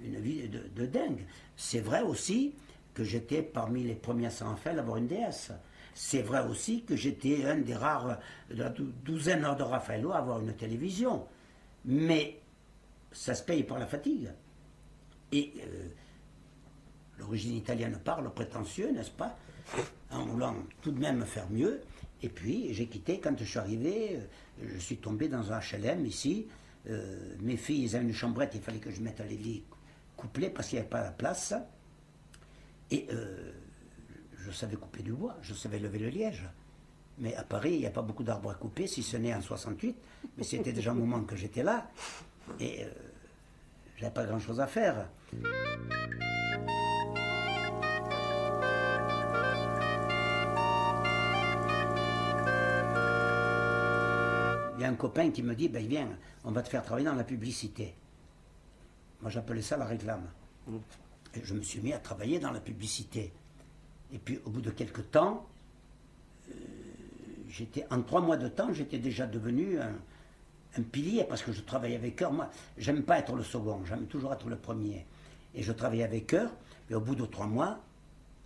de dingue. C'est vrai aussi que j'étais parmi les premiers à Saint-Raphaël à avoir une DS. C'est vrai aussi que j'étais un des rares de la douzaine de Raffaello à avoir une télévision. Mais ça se paye par la fatigue. Et l'origine italienne parle, prétentieux, n'est-ce pas? En voulant tout de même faire mieux. Et puis, j'ai quitté, quand je suis arrivé, je suis tombé dans un HLM ici. Mes filles, ils avaient une chambrette, il fallait que je mette les lits couplés parce qu'il n'y avait pas la place. Et je savais couper du bois, je savais lever le liège. Mais à Paris, il n'y a pas beaucoup d'arbres à couper, si ce n'est en 68. Mais c'était déjà un moment que j'étais là. Et je n'avais pas grand-chose à faire. Il y a un copain qui me dit, ben viens, on va te faire travailler dans la publicité. Moi j'appelais ça la réclame. Et je me suis mis à travailler dans la publicité. Et puis au bout de quelques temps, en 3 mois de temps, j'étais déjà devenu un pilier parce que je travaillais avec eux. Moi, j'aime pas être le second, j'aime toujours être le premier. Et je travaillais avec eux, et au bout de 3 mois,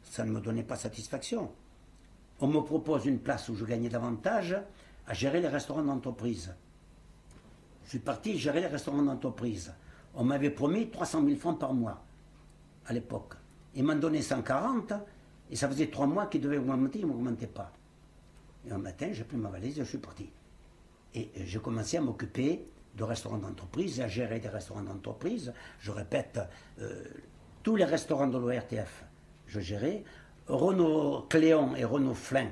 ça ne me donnait pas satisfaction. On me propose une place où je gagnais davantage à gérer les restaurants d'entreprise. Je suis parti gérer les restaurants d'entreprise. On m'avait promis 300 000 francs par mois, à l'époque. Ils m'ont donné 140, et ça faisait 3 mois qu'ils devaient augmenter, ils ne m'augmentaient pas. Et un matin, j'ai pris ma valise et je suis parti. Et j'ai commencé à m'occuper de restaurants d'entreprise, à gérer des restaurants d'entreprise. Je répète, tous les restaurants de l'ORTF, je gérais. Renault Cléon et Renault Flin,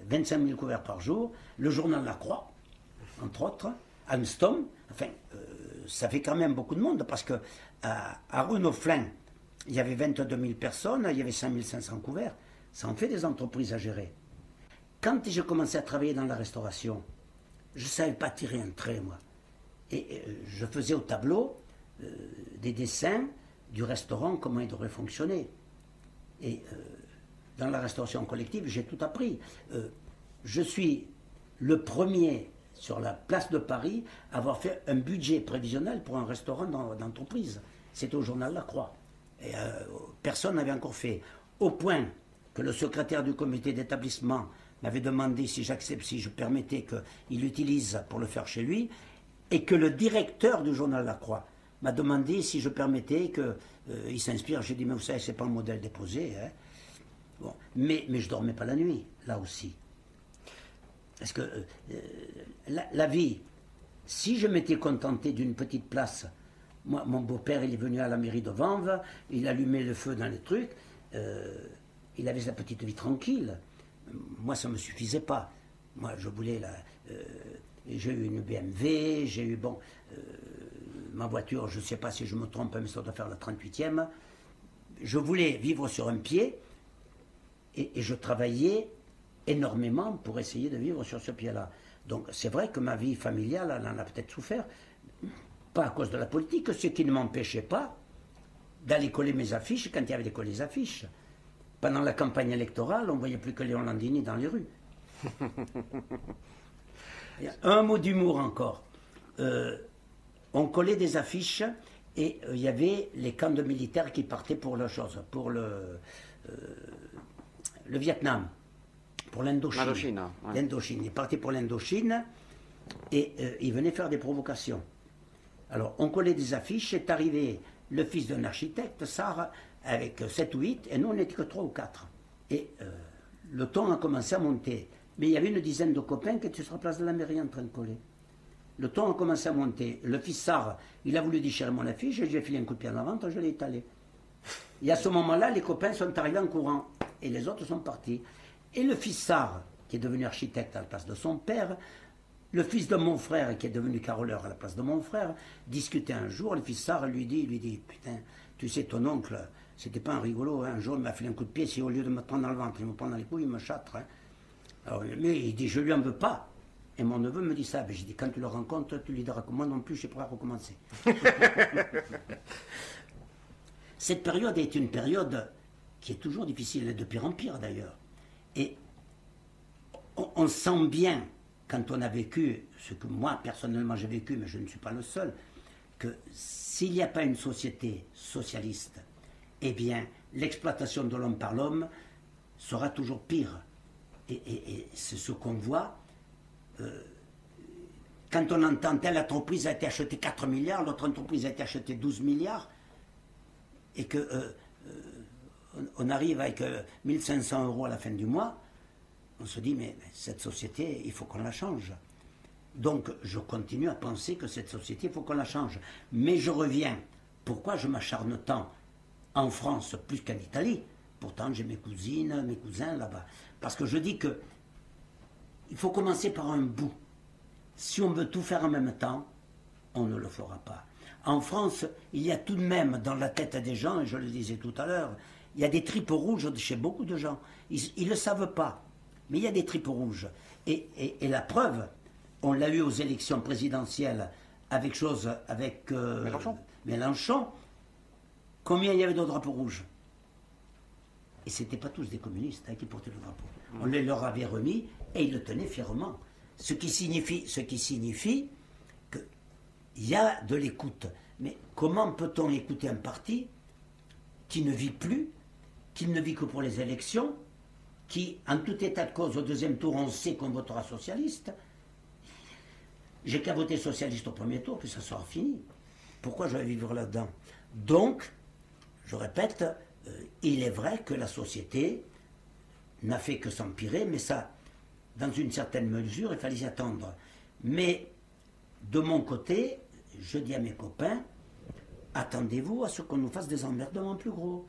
25 000 couverts par jour. Le journal La Croix, entre autres. Alstom, ça fait quand même beaucoup de monde parce que à Renault Flin, il y avait 22 000 personnes, il y avait 5 500 couverts. Ça en fait des entreprises à gérer. Quand j'ai commencé à travailler dans la restauration, je ne savais pas tirer un trait, moi. Et je faisais au tableau des dessins du restaurant, comment il devrait fonctionner. Et dans la restauration collective, j'ai tout appris. Je suis le premier sur la place de Paris à avoir fait un budget prévisionnel pour un restaurant d'entreprise. C'était au journal La Croix. Et personne n'avait encore fait. Au point que le secrétaire du comité d'établissement m'avait demandé si je permettais qu'il l'utilise pour le faire chez lui, et que le directeur du journal La Croix m'a demandé si je permettais qu'il s'inspire. J'ai dit, mais vous savez, c'est pas le modèle déposé. Hein. Bon. Mais je ne dormais pas la nuit, là aussi. Parce que la vie, si je m'étais contenté d'une petite place, moi, mon beau-père, il est venu à la mairie de Vanves, il allumait le feu dans les trucs, il avait sa petite vie tranquille. Moi, ça ne me suffisait pas. Moi, je voulais j'ai eu une BMW, j'ai eu, ma voiture, je ne sais pas si je me trompe, mais ça doit faire la 38e. Je voulais vivre sur un pied et je travaillais énormément pour essayer de vivre sur ce pied-là. Donc, c'est vrai que ma vie familiale, elle en a peut-être souffert. Pas à cause de la politique, ce qui ne m'empêchait pas d'aller coller mes affiches quand il y avait des collés affiches. Pendant la campagne électorale, on ne voyait plus que Léon Landini dans les rues. Un mot d'humour encore. On collait des affiches et il y avait les camps de militaires qui partaient pour la chose, pour le Vietnam, pour l'Indochine. Ouais. L'Indochine. Ils partaient pour l'Indochine et ils venaient faire des provocations. Alors, on collait des affiches, est arrivé le fils d'un architecte, Sarr, avec 7 ou 8, et nous, on n'était que 3 ou 4. Et le ton a commencé à monter. Mais il y avait une dizaine de copains qui étaient sur la place de la mairie en train de coller. Le ton a commencé à monter. Le fils Sarr, il a voulu déchirer mon affiche, et j'ai filé un coup de pied en avant, je l'ai étalé. Et à ce moment-là, les copains sont arrivés en courant, et les autres sont partis. Et le fils Sarr, qui est devenu architecte à la place de son père, le fils de mon frère, qui est devenu caroleur à la place de mon frère, discutait un jour, le fils Sarr lui dit, putain, tu sais, ton oncle, c'était pas un rigolo, hein, un jour il m'a fait un coup de pied, si au lieu de me prendre dans le ventre, il me prend dans les couilles, il me châtre. Hein. Alors, mais il dit, je lui en veux pas. Et mon neveu me dit ça, ben, j'ai dit, quand tu le rencontres, tu lui diras que moi non plus, je suis prêt à recommencer. Cette période est une période qui est toujours difficile, et de pire en pire d'ailleurs. Et on sent bien, quand on a vécu, ce que moi personnellement j'ai vécu, mais je ne suis pas le seul, que s'il n'y a pas une société socialiste, eh bien l'exploitation de l'homme par l'homme sera toujours pire. Et c'est ce qu'on voit. Quand on entend telle entreprise a été achetée 4 milliards, l'autre entreprise a été achetée 12 milliards, et que on arrive avec 1500 € à la fin du mois, on se dit, mais cette société, il faut qu'on la change. Donc, je continue à penser que cette société, il faut qu'on la change. Mais je reviens. Pourquoi je m'acharne tant en France plus qu'en Italie? Pourtant, j'ai mes cousines, mes cousins là-bas. Parce que je dis que il faut commencer par un bout. Si on veut tout faire en même temps, on ne le fera pas. En France, il y a tout de même dans la tête des gens, et je le disais tout à l'heure, il y a des tripes rouges chez beaucoup de gens. Ils ne le savent pas. Mais il y a des tripes rouges. Et la preuve, on l'a eu aux élections présidentielles avec Mélenchon. Combien il y avait de drapeaux rouges? Et ce n'étaient pas tous des communistes qui portaient le drapeau. On les leur avait remis et ils le tenaient fièrement. Ce qui signifie qu'il y a de l'écoute. Mais comment peut-on écouter un parti qui ne vit plus, qui ne vit que pour les élections, qui, en tout état de cause, au deuxième tour, on sait qu'on votera socialiste? J'ai qu'à voter socialiste au premier tour, puis ça sera fini. Pourquoi je vais vivre là-dedans? Donc, je répète, il est vrai que la société n'a fait que s'empirer, mais ça, dans une certaine mesure, il fallait y attendre. Mais, de mon côté, je dis à mes copains, attendez-vous à ce qu'on nous fasse des emmerdements plus gros.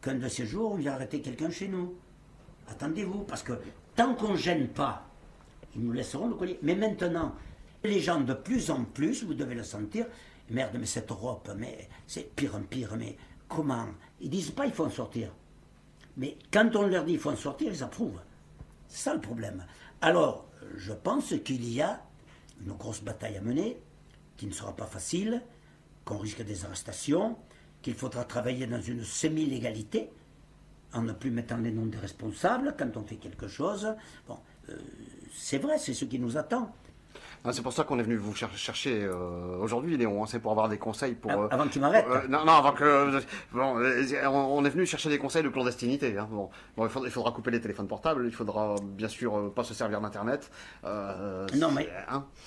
Qu'un de ces jours, on vient arrêter quelqu'un chez nous. Attendez-vous, parce que tant qu'on ne gêne pas, ils nous laisseront le collier. Mais maintenant, les gens de plus en plus, vous devez le sentir, merde, mais cette Europe, mais c'est pire en pire, mais comment? Ils disent pas il faut en sortir. Mais quand on leur dit il faut en sortir, ils approuvent. C'est ça le problème. Alors, je pense qu'il y a une grosse bataille à mener, qui ne sera pas facile, qu'on risque des arrestations, qu'il faudra travailler dans une semi-légalité, en ne plus mettant les noms des responsables quand on fait quelque chose. Bon, c'est vrai, c'est ce qui nous attend. Ah, c'est pour ça qu'on est venu vous chercher aujourd'hui, Léon. Hein, c'est pour avoir des conseils pour. Avant que tu m'arrêtes. Non, avant que. On est venu chercher des conseils de clandestinité. Hein. Bon, il faudra couper les téléphones portables. Il faudra bien sûr pas se servir d'internet. Non,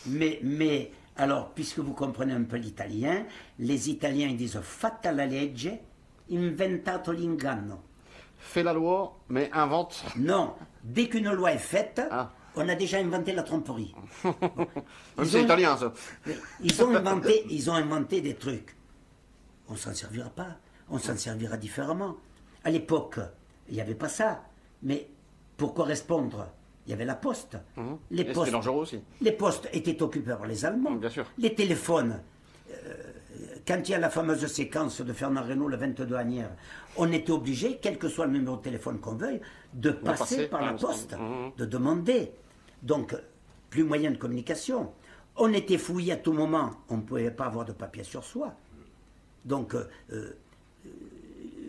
mais alors, puisque vous comprenez un peu l'italien, les Italiens ils disent fatta la legge, inventato l'inganno. Fais la loi, mais invente. Non, dès qu'une loi est faite, On a déjà inventé la tromperie. C'est italien, ça. Ils ont inventé des trucs. On s'en servira pas. On s'en servira différemment. À l'époque, il n'y avait pas ça. Mais pour correspondre, il y avait la poste. C'était dangereux aussi. Les postes étaient occupés par les Allemands. Bien sûr. Les téléphones, quand il y a la fameuse séquence de Fernand Reynaud, le 22 Agnières, on était obligé, quel que soit le numéro de téléphone qu'on veuille, de passer par la poste, de demander. Donc, plus moyen de communication. On était fouillé à tout moment, on ne pouvait pas avoir de papier sur soi. Donc,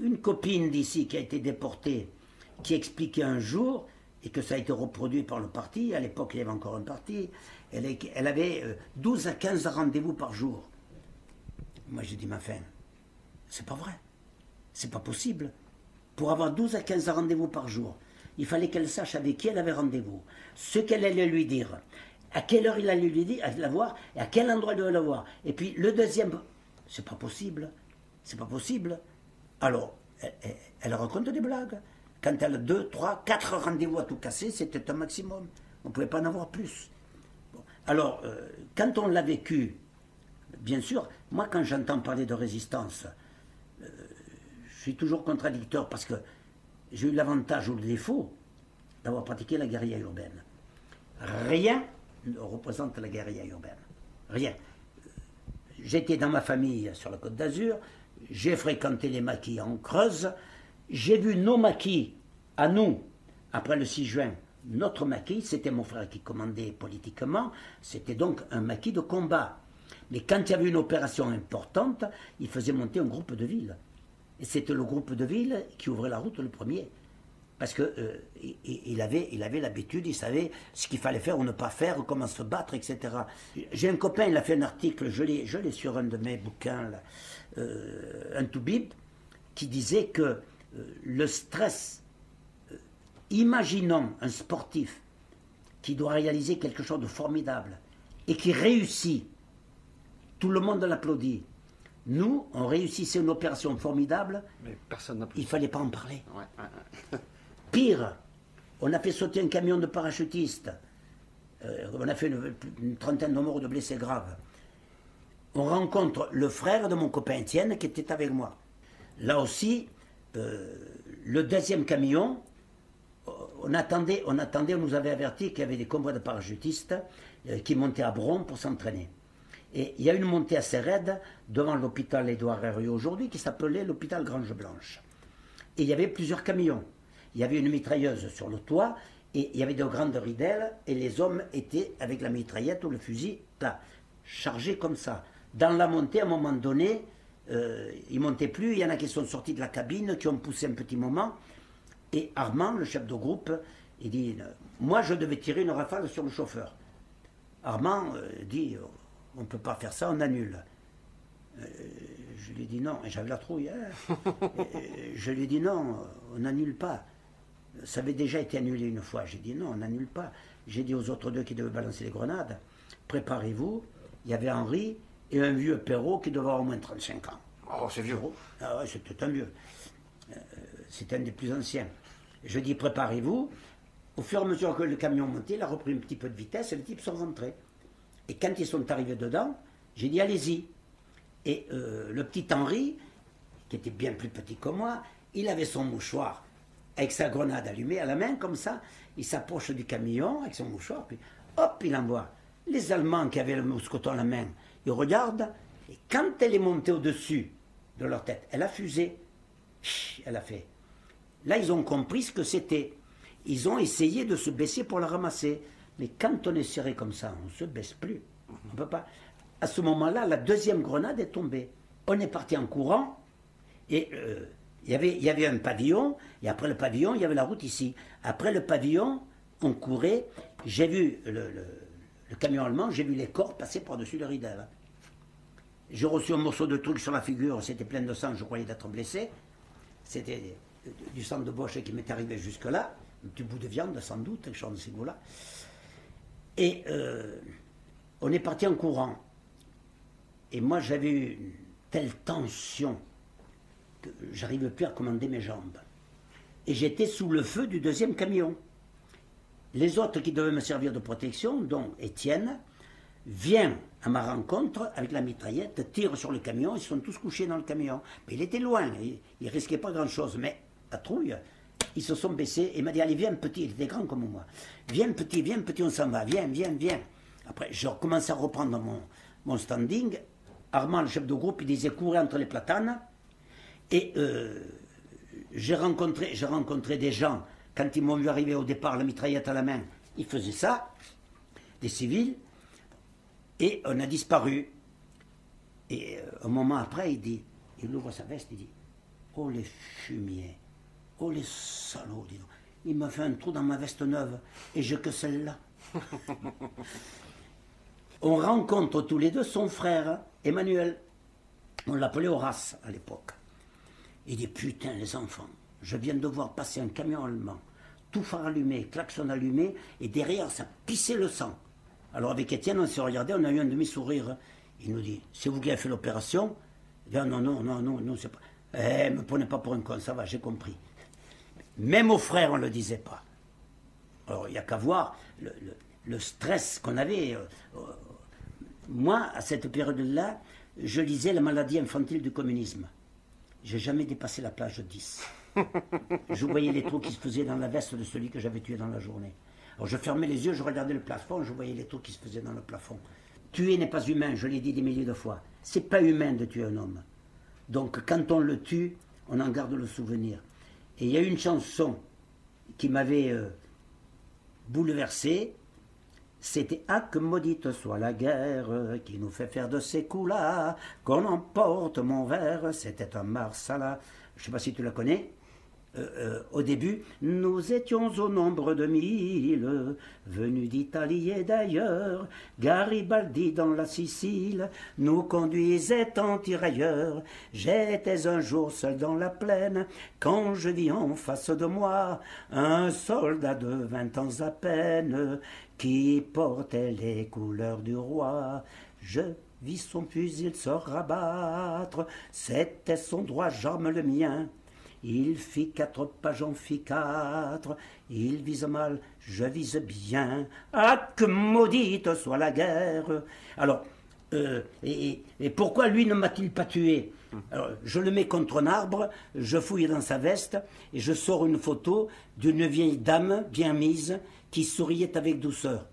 une copine d'ici qui a été déportée, qui expliquait un jour, et que ça a été reproduit par le parti, à l'époque il y avait encore un parti, elle avait 12 à 15 rendez-vous par jour. Moi j'ai dit, ma fin, c'est pas vrai, c'est pas possible. Pour avoir 12 à 15 rendez-vous par jour, il fallait qu'elle sache avec qui elle avait rendez-vous, ce qu'elle allait lui dire, à quelle heure il allait lui dire, la voir, et à quel endroit elle devait la voir. Et puis le deuxième, c'est pas possible, c'est pas possible. Alors, elle raconte des blagues. Quand elle a 2, 3, 4 rendez-vous à tout casser, c'était un maximum. On ne pouvait pas en avoir plus. Bon. Alors, quand on l'a vécu, bien sûr, moi quand j'entends parler de résistance, je suis toujours contradicteur parce que j'ai eu l'avantage ou le défaut d'avoir pratiqué la guérilla urbaine. Rien ne représente la guérilla urbaine. Rien. J'étais dans ma famille sur la Côte d'Azur, j'ai fréquenté les maquis en Creuse, j'ai vu nos maquis à nous, après le 6 juin. Notre maquis, c'était mon frère qui commandait politiquement, c'était donc un maquis de combat. Mais quand il y avait une opération importante, il faisait monter un groupe de ville. Et c'était le groupe de ville qui ouvrait la route le premier. Parce qu'il avait l'habitude, il savait ce qu'il fallait faire ou ne pas faire, comment se battre, etc. J'ai un copain, il a fait un article, je l'ai sur un de mes bouquins, là, un toubib, qui disait que le stress, imaginons un sportif qui doit réaliser quelque chose de formidable et qui réussit, tout le monde l'applaudit. Nous, on réussissait une opération formidable, mais personne n'a pu. Il ne fallait pas en parler. Ouais. Pire, on a fait sauter un camion de parachutistes. On a fait une trentaine de morts, de blessés graves. On rencontre le frère de mon copain Étienne qui était avec moi. Là aussi, le deuxième camion, on attendait, on nous avait averti qu'il y avait des convois de parachutistes qui montaient à Bron pour s'entraîner. Et il y a une montée assez raide devant l'hôpital Édouard Herriot aujourd'hui qui s'appelait l'hôpital Grange Blanche. Et il y avait plusieurs camions. Il y avait une mitrailleuse sur le toit et il y avait de grandes ridelles et les hommes étaient avec la mitraillette ou le fusil là, chargés comme ça. Dans la montée, à un moment donné, ils ne montaient plus, il y en a qui sont sortis de la cabine, qui ont poussé un petit moment. Et Armand, le chef de groupe, il dit, moi je devais tirer une rafale sur le chauffeur. Armand dit, on ne peut pas faire ça, on annule. Je lui ai dit non, et j'avais la trouille. Hein. Je lui ai dit non, on n'annule pas. Ça avait déjà été annulé une fois. J'ai dit non, on n'annule pas. J'ai dit aux autres deux qui devaient balancer les grenades, préparez-vous. Il y avait Henri et un vieux Perrault qui devait avoir au moins 35 ans. Oh, c'est vieux. Ah ouais, c'était un vieux. C'était un des plus anciens. Je dis préparez-vous. Au fur et à mesure que le camion montait, il a repris un petit peu de vitesse et les types sont rentrés. Et quand ils sont arrivés dedans, j'ai dit allez-y. Et le petit Henri, qui était bien plus petit que moi, il avait son mouchoir avec sa grenade allumée à la main, comme ça. Il s'approche du camion avec son mouchoir, puis hop, il envoie. Les Allemands qui avaient le mousqueton à la main, ils regardent, et quand elle est montée au-dessus de leur tête, elle a fusé. Elle a fait. Là, ils ont compris ce que c'était. Ils ont essayé de se baisser pour la ramasser. Mais quand on est serré comme ça, on ne se baisse plus. On ne peut pas. À ce moment-là, la deuxième grenade est tombée. On est parti en courant, et il y avait un pavillon, et après le pavillon, il y avait la route ici. Après le pavillon, on courait. J'ai vu le camion allemand, j'ai vu les corps passer par-dessus le ridel. J'ai reçu un morceau de truc sur la figure, c'était plein de sang, je croyais d'être blessé. C'était du sang de Boche qui m'est arrivé jusque-là, un petit bout de viande sans doute, quelque chose de ce goût-là. Et on est parti en courant. Et moi j'avais eu une telle tension que j'arrivais plus à commander mes jambes. Et j'étais sous le feu du deuxième camion. Les autres qui devaient me servir de protection, dont Étienne, vient à ma rencontre avec la mitraillette, tire sur le camion, ils sont tous couchés dans le camion. Mais il était loin, il ne risquait pas grand-chose. Mais à trouille, ils se sont baissés et il m'a dit, allez, viens petit, il était grand comme moi. Viens petit, on s'en va, viens. Après, je recommence à reprendre mon standing. Armand, le chef de groupe, il disait, courez entre les platanes. Et j'ai rencontré des gens, quand ils m'ont vu arriver au départ, la mitraillette à la main, ils faisaient ça, des civils, et on a disparu. Et un moment après, il ouvre sa veste, il dit, oh les fumiers, oh les salauds, dis donc. Il m'a fait un trou dans ma veste neuve, et j'ai que celle-là. On rencontre tous les deux son frère, Emmanuel. On l'appelait Horace à l'époque. Il dit, putain les enfants, je viens de voir passer un camion allemand, tout phare allumé, klaxon allumé, et derrière ça pissait le sang. Alors avec Étienne, on s'est regardé, on a eu un demi-sourire. Il nous dit, c'est vous qui avez fait l'opération? Non, c'est pas. Me prenez pas pour un con, ça va, j'ai compris. Même aux frères, on ne le disait pas. Alors il n'y a qu'à voir le stress qu'on avait. Moi, à cette période-là, je lisais La maladie infantile du communisme. J'ai jamais dépassé la plage 10. Je voyais les trous qui se faisaient dans la veste de celui que j'avais tué dans la journée. Alors je fermais les yeux, je regardais le plafond, je voyais les trous qui se faisaient dans le plafond. Tuer n'est pas humain, je l'ai dit des milliers de fois. C'est pas humain de tuer un homme. Donc quand on le tue, on en garde le souvenir. Et il y a une chanson qui m'avait bouleversé. C'était « Ah, que maudite soit la guerre qui nous fait faire de ces coups-là, qu'on emporte mon verre, c'était un Marsala. » Je ne sais pas si tu la connais. Au début, nous étions au nombre de 1000, venus d'Italie et d'ailleurs. Garibaldi dans la Sicile nous conduisait en tirailleurs. J'étais un jour seul dans la plaine, quand je vis en face de moi un soldat de 20 ans à peine, qui portait les couleurs du roi. Je vis son fusil se rabattre, c'était son droit, j'arme le mien. Il fit 4 pas, j'en fis 4. Il vise mal, je vise bien. Ah, que maudite soit la guerre. Alors, et pourquoi lui ne m'a-t-il pas tué? Alors, je le mets contre un arbre, je fouille dans sa veste, et je sors une photo d'une vieille dame bien mise, qui souriait avec douceur.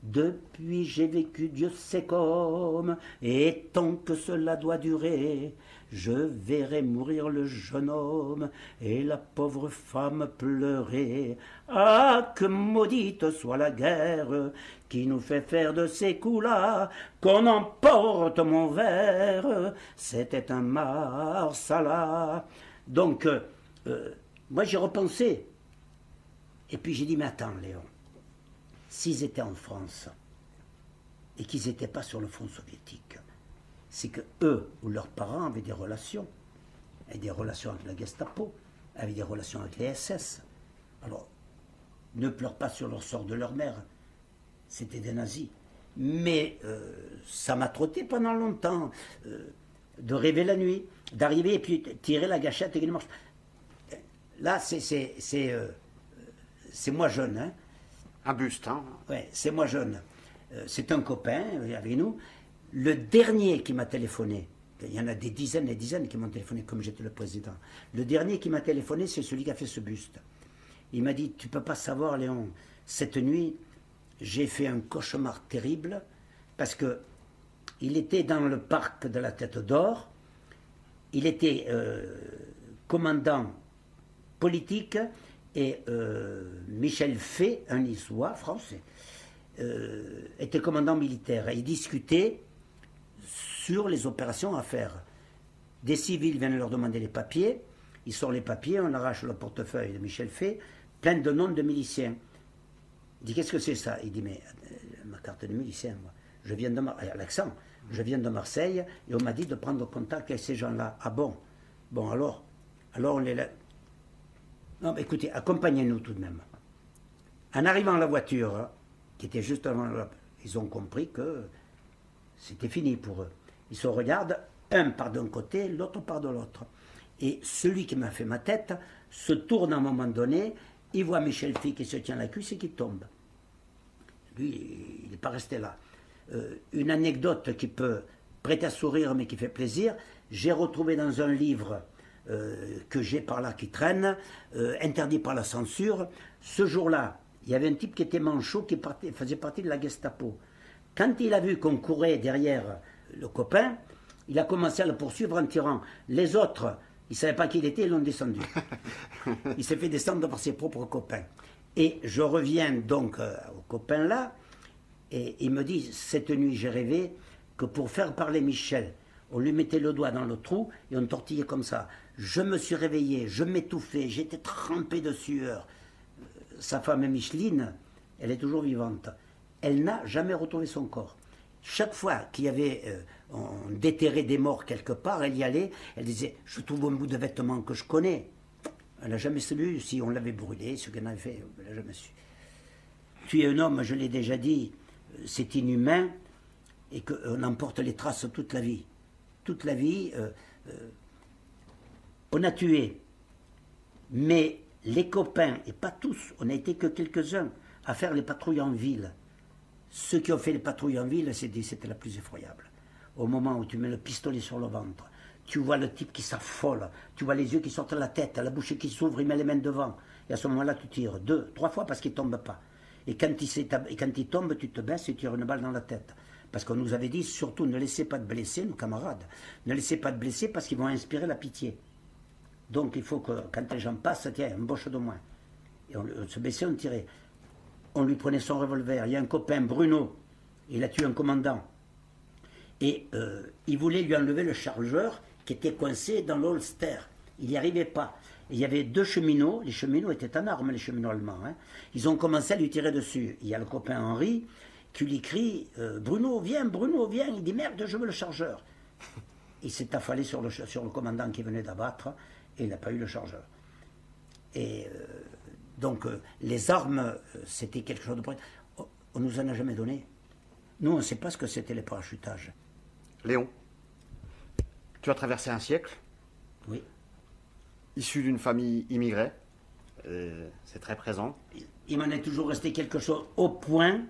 Depuis j'ai vécu, Dieu sait comme, et tant que cela doit durer, je verrai mourir le jeune homme et la pauvre femme pleurer. Ah, que maudite soit la guerre qui nous fait faire de ces coups-là, qu'on emporte mon verre, c'était un Marsala. Donc, moi j'ai repensé, et puis j'ai dit, mais attends Léon, s'ils étaient en France et qu'ils n'étaient pas sur le front soviétique, c'est que eux ou leurs parents avaient des relations avec la Gestapo, avec des relations avec les SS. Alors, ne pleure pas sur leur sort de leur mère, c'était des nazis. Mais ça m'a trotté pendant longtemps de rêver la nuit, d'arriver et puis tirer la gâchette et qu'il marche. Là, c'est moi jeune, hein. Un buste, hein? Oui, c'est moi jeune. C'est un copain avec nous. Le dernier qui m'a téléphoné, il y en a des dizaines et des dizaines qui m'ont téléphoné comme j'étais le président. Le dernier qui m'a téléphoné, c'est celui qui a fait ce buste. Il m'a dit, tu ne peux pas savoir Léon, cette nuit, j'ai fait un cauchemar terrible parce que il était dans le parc de la Tête d'Or, il était commandant politique et Michel Fay, un niçois français, était commandant militaire. Et ils discutaient sur les opérations à faire. Des civils viennent leur demander les papiers, ils sortent les papiers, on arrache le portefeuille de Michel Fay, plein de noms de miliciens. Il dit, qu'est-ce que c'est ça? Il dit, mais ma carte de milicien, moi. Je viens de l'accent, je viens de Marseille, et on m'a dit de prendre contact avec ces gens-là. Ah bon? Bon, alors on est là. Non, mais écoutez, accompagnez-nous tout de même. En arrivant à la voiture, qui était juste avant la... Ils ont compris que c'était fini pour eux. Ils se regardent, un part d'un côté, l'autre part de l'autre. Et celui qui m'a fait ma tête se tourne à un moment donné il voit Michel Fille qui se tient la cuisse et qui tombe. Lui, il n'est pas resté là. Une anecdote qui peut prêter à sourire mais qui fait plaisir, j'ai retrouvé dans un livre que j'ai par là qui traîne, interdit par la censure. Ce jour-là, il y avait un type qui était manchot, qui faisait partie de la Gestapo. Quand il a vu qu'on courait derrière le copain, il a commencé à le poursuivre en tirant. Les autres, ils ne savaient pas qui il était, ils l'ont descendu. Il s'est fait descendre par ses propres copains. Et je reviens donc au copain là, et il me dit, cette nuit j'ai rêvé que pour faire parler Michel, on lui mettait le doigt dans le trou et on tortillait comme ça. Je me suis réveillé, je m'étouffais, j'étais trempé de sueur. Sa femme Micheline, elle est toujours vivante. Elle n'a jamais retrouvé son corps. Chaque fois qu'il y avait, on déterrait des morts quelque part, elle y allait, elle disait, je trouve un bout de vêtement que je connais. Elle n'a jamais su si on l'avait brûlé, ce qu'elle avait fait, elle n'a jamais su. Tuer un homme, je l'ai déjà dit, c'est inhumain et qu'on en porte les traces toute la vie. Toute la vie, on a tué. Mais les copains, et pas tous, on n'a été que quelques-uns, à faire les patrouilles en ville. Ceux qui ont fait les patrouilles en ville, c'était la plus effroyable. Au moment où tu mets le pistolet sur le ventre, tu vois le type qui s'affole, tu vois les yeux qui sortent de la tête, la bouche qui s'ouvre, il met les mains devant. Et à ce moment-là, tu tires 2, 3 fois parce qu'il ne tombe pas. Et quand il tombe, tu te baisses et tu tires une balle dans la tête. Parce qu'on nous avait dit, surtout, ne laissez pas de blesser, nos camarades. Ne laissez pas de blesser parce qu'ils vont inspirer la pitié. Donc il faut que, quand les gens passent, tiens, un boche de moins. Et on se baissait, on tirait. On lui prenait son revolver. Il y a un copain, Bruno, il a tué un commandant. Et il voulait lui enlever le chargeur qui était coincé dans l'holster. Il n'y arrivait pas. Et il y avait 2 cheminots. Les cheminots étaient en armes, les cheminots allemands. Hein. Ils ont commencé à lui tirer dessus. Il y a le copain Henri qui lui crie Bruno, viens, Bruno, viens. Il dit merde, je veux le chargeur. Il s'est affalé sur le commandant qui venait d'abattre et il n'a pas eu le chargeur. Et donc les armes, c'était quelque chose de... On ne nous en a jamais donné. Nous, on ne sait pas ce que c'était les parachutages. Léon, tu as traversé un siècle. Oui. Issu d'une famille immigrée. C'est très présent. Il m'en est toujours resté quelque chose au point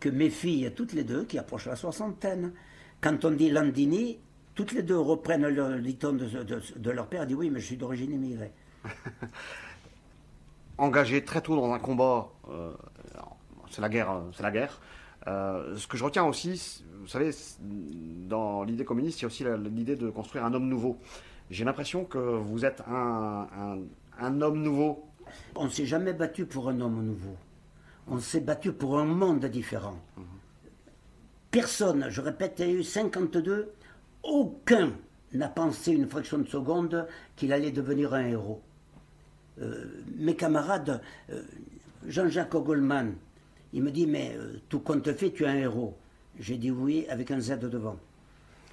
que mes filles, toutes les deux, qui approchent la soixantaine, quand on dit Landini, toutes les deux reprennent le dicton de leur père et disent oui, mais je suis d'origine immigrée. Engagé très tôt dans un combat, c'est la guerre. Ce que je retiens aussi, vous savez, dans l'idée communiste, il y a aussi l'idée de construire un homme nouveau. J'ai l'impression que vous êtes un homme nouveau. On ne s'est jamais battu pour un homme nouveau. On s'est battu pour un monde différent. Personne, je répète, il y a eu 52, aucun n'a pensé une fraction de seconde qu'il allait devenir un héros. Mes camarades, Jean-Jacques Goldman, il me dit, mais tout compte fait, tu es un héros. J'ai dit oui, avec un Z devant.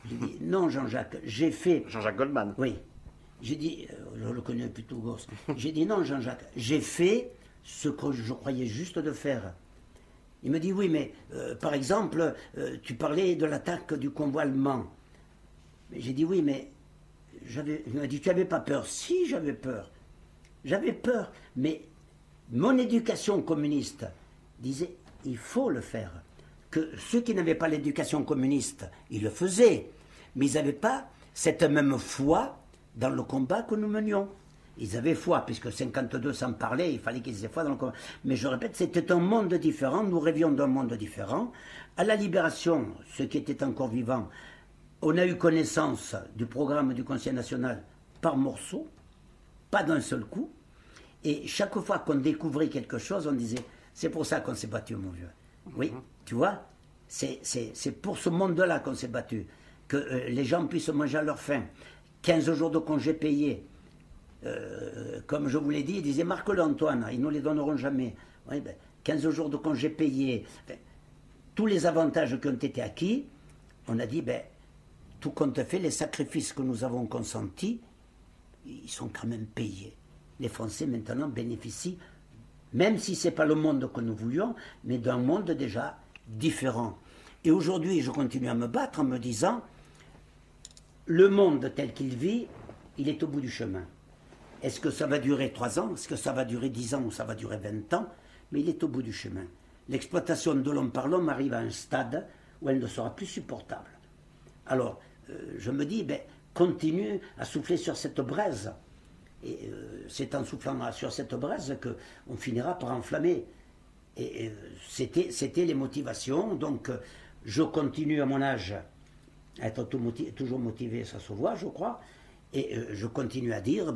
J'ai dit, non Jean-Jacques, j'ai fait... Jean-Jacques Goldman. Oui. J'ai dit, je le connais plutôt gosse. J'ai dit, non Jean-Jacques, j'ai fait ce que je croyais juste de faire. Il me dit, oui, mais par exemple, tu parlais de l'attaque du convoi allemand. J'ai dit, oui, mais... Il m'a dit, tu n'avais pas peur? Si, j'avais peur. J'avais peur, mais mon éducation communiste disait, il faut le faire. Que ceux qui n'avaient pas l'éducation communiste, ils le faisaient, mais ils n'avaient pas cette même foi dans le combat que nous menions. Ils avaient foi, puisque 52 s'en parlait, il fallait qu'ils aient foi dans le combat. Mais je répète, c'était un monde différent, nous rêvions d'un monde différent. À la Libération, ceux qui étaient encore vivants, on a eu connaissance du programme du Conseil national par morceaux, pas d'un seul coup. Et chaque fois qu'on découvrait quelque chose, on disait, c'est pour ça qu'on s'est battu, mon vieux. Oui, tu vois, c'est pour ce monde-là qu'on s'est battu, que les gens puissent manger à leur faim. 15 jours de congés payés. Comme je vous l'ai dit, ils disaient, marque-le Antoine, ils ne nous les donneront jamais. Oui, 15 jours de congés payés. Tous les avantages qui ont été acquis, on a dit, tout compte fait, les sacrifices que nous avons consentis, ils sont quand même payés. Les Français maintenant bénéficient, même si ce n'est pas le monde que nous voulions, mais d'un monde déjà différent. Et aujourd'hui, je continue à me battre en me disant, le monde tel qu'il vit, il est au bout du chemin. Est-ce que ça va durer 3 ans? Est-ce que ça va durer 10 ans ou ça va durer 20 ans? Mais il est au bout du chemin. L'exploitation de l'homme par l'homme arrive à un stade où elle ne sera plus supportable. Alors, je me dis, continue à souffler sur cette braise. Et c'est en soufflant sur cette braise qu'on finira par enflammer. Et c'était les motivations. Donc, je continue à mon âge à être toujours motivé, ça se voit, je crois. Et je continue à dire,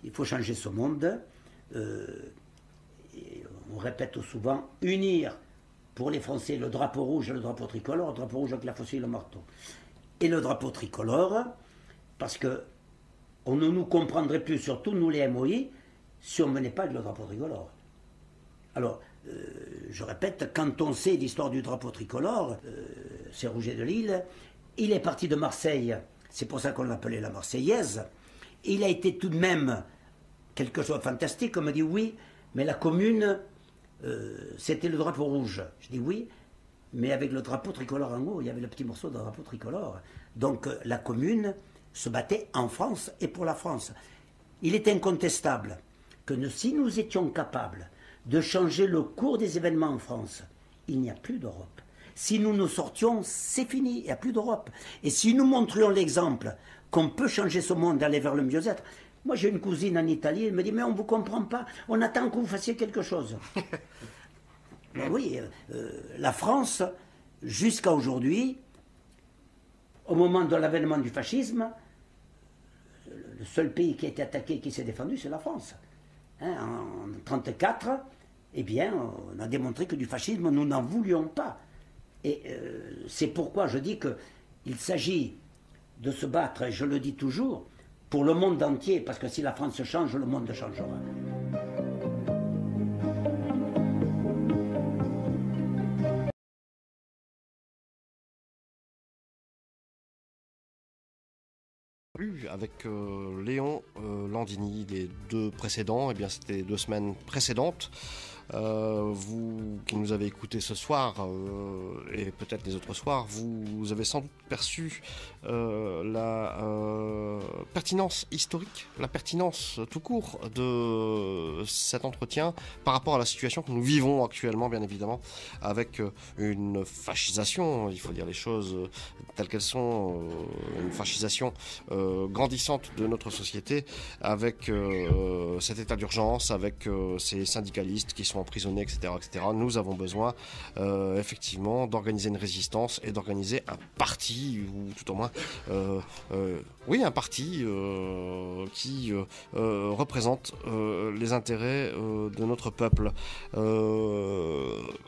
il faut changer ce monde. Et on répète souvent, unir pour les Français le drapeau rouge et le drapeau tricolore, le drapeau rouge avec la faucille et le marteau. Et le drapeau tricolore, parce que on ne nous comprendrait plus, surtout nous les MOI, si on ne menait pas avec le drapeau tricolore. Alors, je répète, quand on sait l'histoire du drapeau tricolore, c'est Rouget de Lille, il est parti de Marseille, c'est pour ça qu'on l'appelait la Marseillaise, il a été tout de même quelque chose de fantastique, on me dit oui, mais la commune, c'était le drapeau rouge. Je dis oui, mais avec le drapeau tricolore en haut, il y avait le petit morceau de drapeau tricolore. Donc la commune se battait en France et pour la France. Il est incontestable que si nous étions capables de changer le cours des événements en France, il n'y a plus d'Europe. Si nous nous sortions, c'est fini, il n'y a plus d'Europe. Et si nous montrions l'exemple qu'on peut changer ce monde, aller vers le mieux-être. Moi j'ai une cousine en Italie, elle me dit mais on ne vous comprend pas, on attend que vous fassiez quelque chose. Ben oui, la France, jusqu'à aujourd'hui, au moment de l'avènement du fascisme, le seul pays qui a été attaqué, qui s'est défendu, c'est la France. Hein, en 1934, eh bien, on a démontré que du fascisme, nous n'en voulions pas. Et c'est pourquoi je dis qu'il s'agit de se battre, et je le dis toujours, pour le monde entier, parce que si la France change, le monde changera. Avec Léon Landini, les 2 précédents, eh bien c'était 2 semaines précédentes. Vous qui nous avez écoutés ce soir et peut-être les autres soirs, vous avez sans doute perçu la pertinence historique, la pertinence tout court de cet entretien par rapport à la situation que nous vivons actuellement, bien évidemment, avec une fascisation, il faut dire les choses telles qu'elles sont, une fascisation grandissante de notre société, avec cet état d'urgence, avec ces syndicalistes qui sont emprisonnés, etc., etc. Nous avons besoin effectivement d'organiser une résistance et d'organiser un parti, ou tout au moins oui, un parti qui représente les intérêts de notre peuple.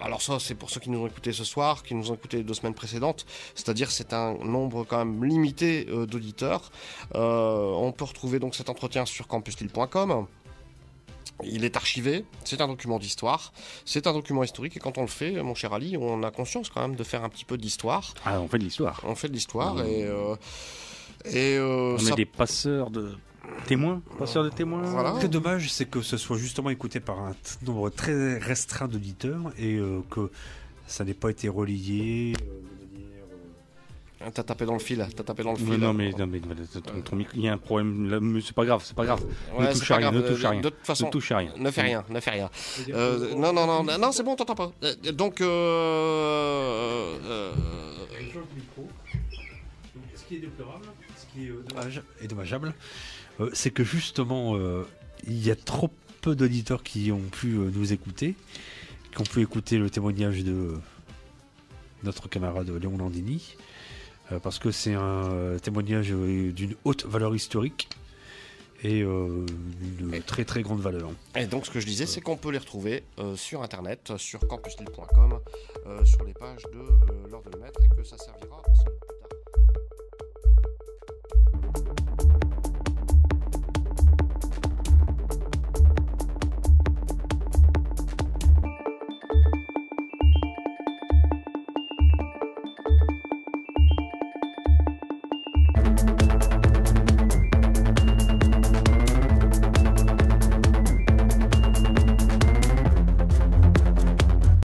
Alors ça, c'est pour ceux qui nous ont écoutés ce soir, qui nous ont écoutés les 2 semaines précédentes, c'est-à-dire c'est un nombre quand même limité d'auditeurs. On peut retrouver donc cet entretien sur campuslille.com. Il est archivé, c'est un document d'histoire, c'est un document historique, et quand on le fait, mon cher Ali, on a conscience quand même de faire un petit peu d'histoire. Ah, on fait de l'histoire. On fait de l'histoire, on est des passeurs de témoins, Voilà. Ce qui est dommage, c'est que ce soit justement écouté par un nombre très restreint d'auditeurs et que ça n'ait pas été relayé. T'as tapé dans le fil. Non mais ton micro, il y a un problème là, mais c'est pas grave. Ouais, ne touche à rien. De toute façon, ne touche à rien. Ne fais rien. Non, c'est bon, t'entends pas. Donc, ce qui est déplorable, ce qui est dommage et dommageable, c'est que justement, il y a trop peu d'auditeurs qui ont pu nous écouter, qui ont pu écouter le témoignage de notre camarade Léon Landini. Parce que c'est un témoignage d'une haute valeur historique et d'une très très grande valeur. Et donc ce que je disais, c'est qu'on peut les retrouver sur internet, sur campuslille.com, sur les pages de l'heure de le maître, et que ça servira sans doute plus tard.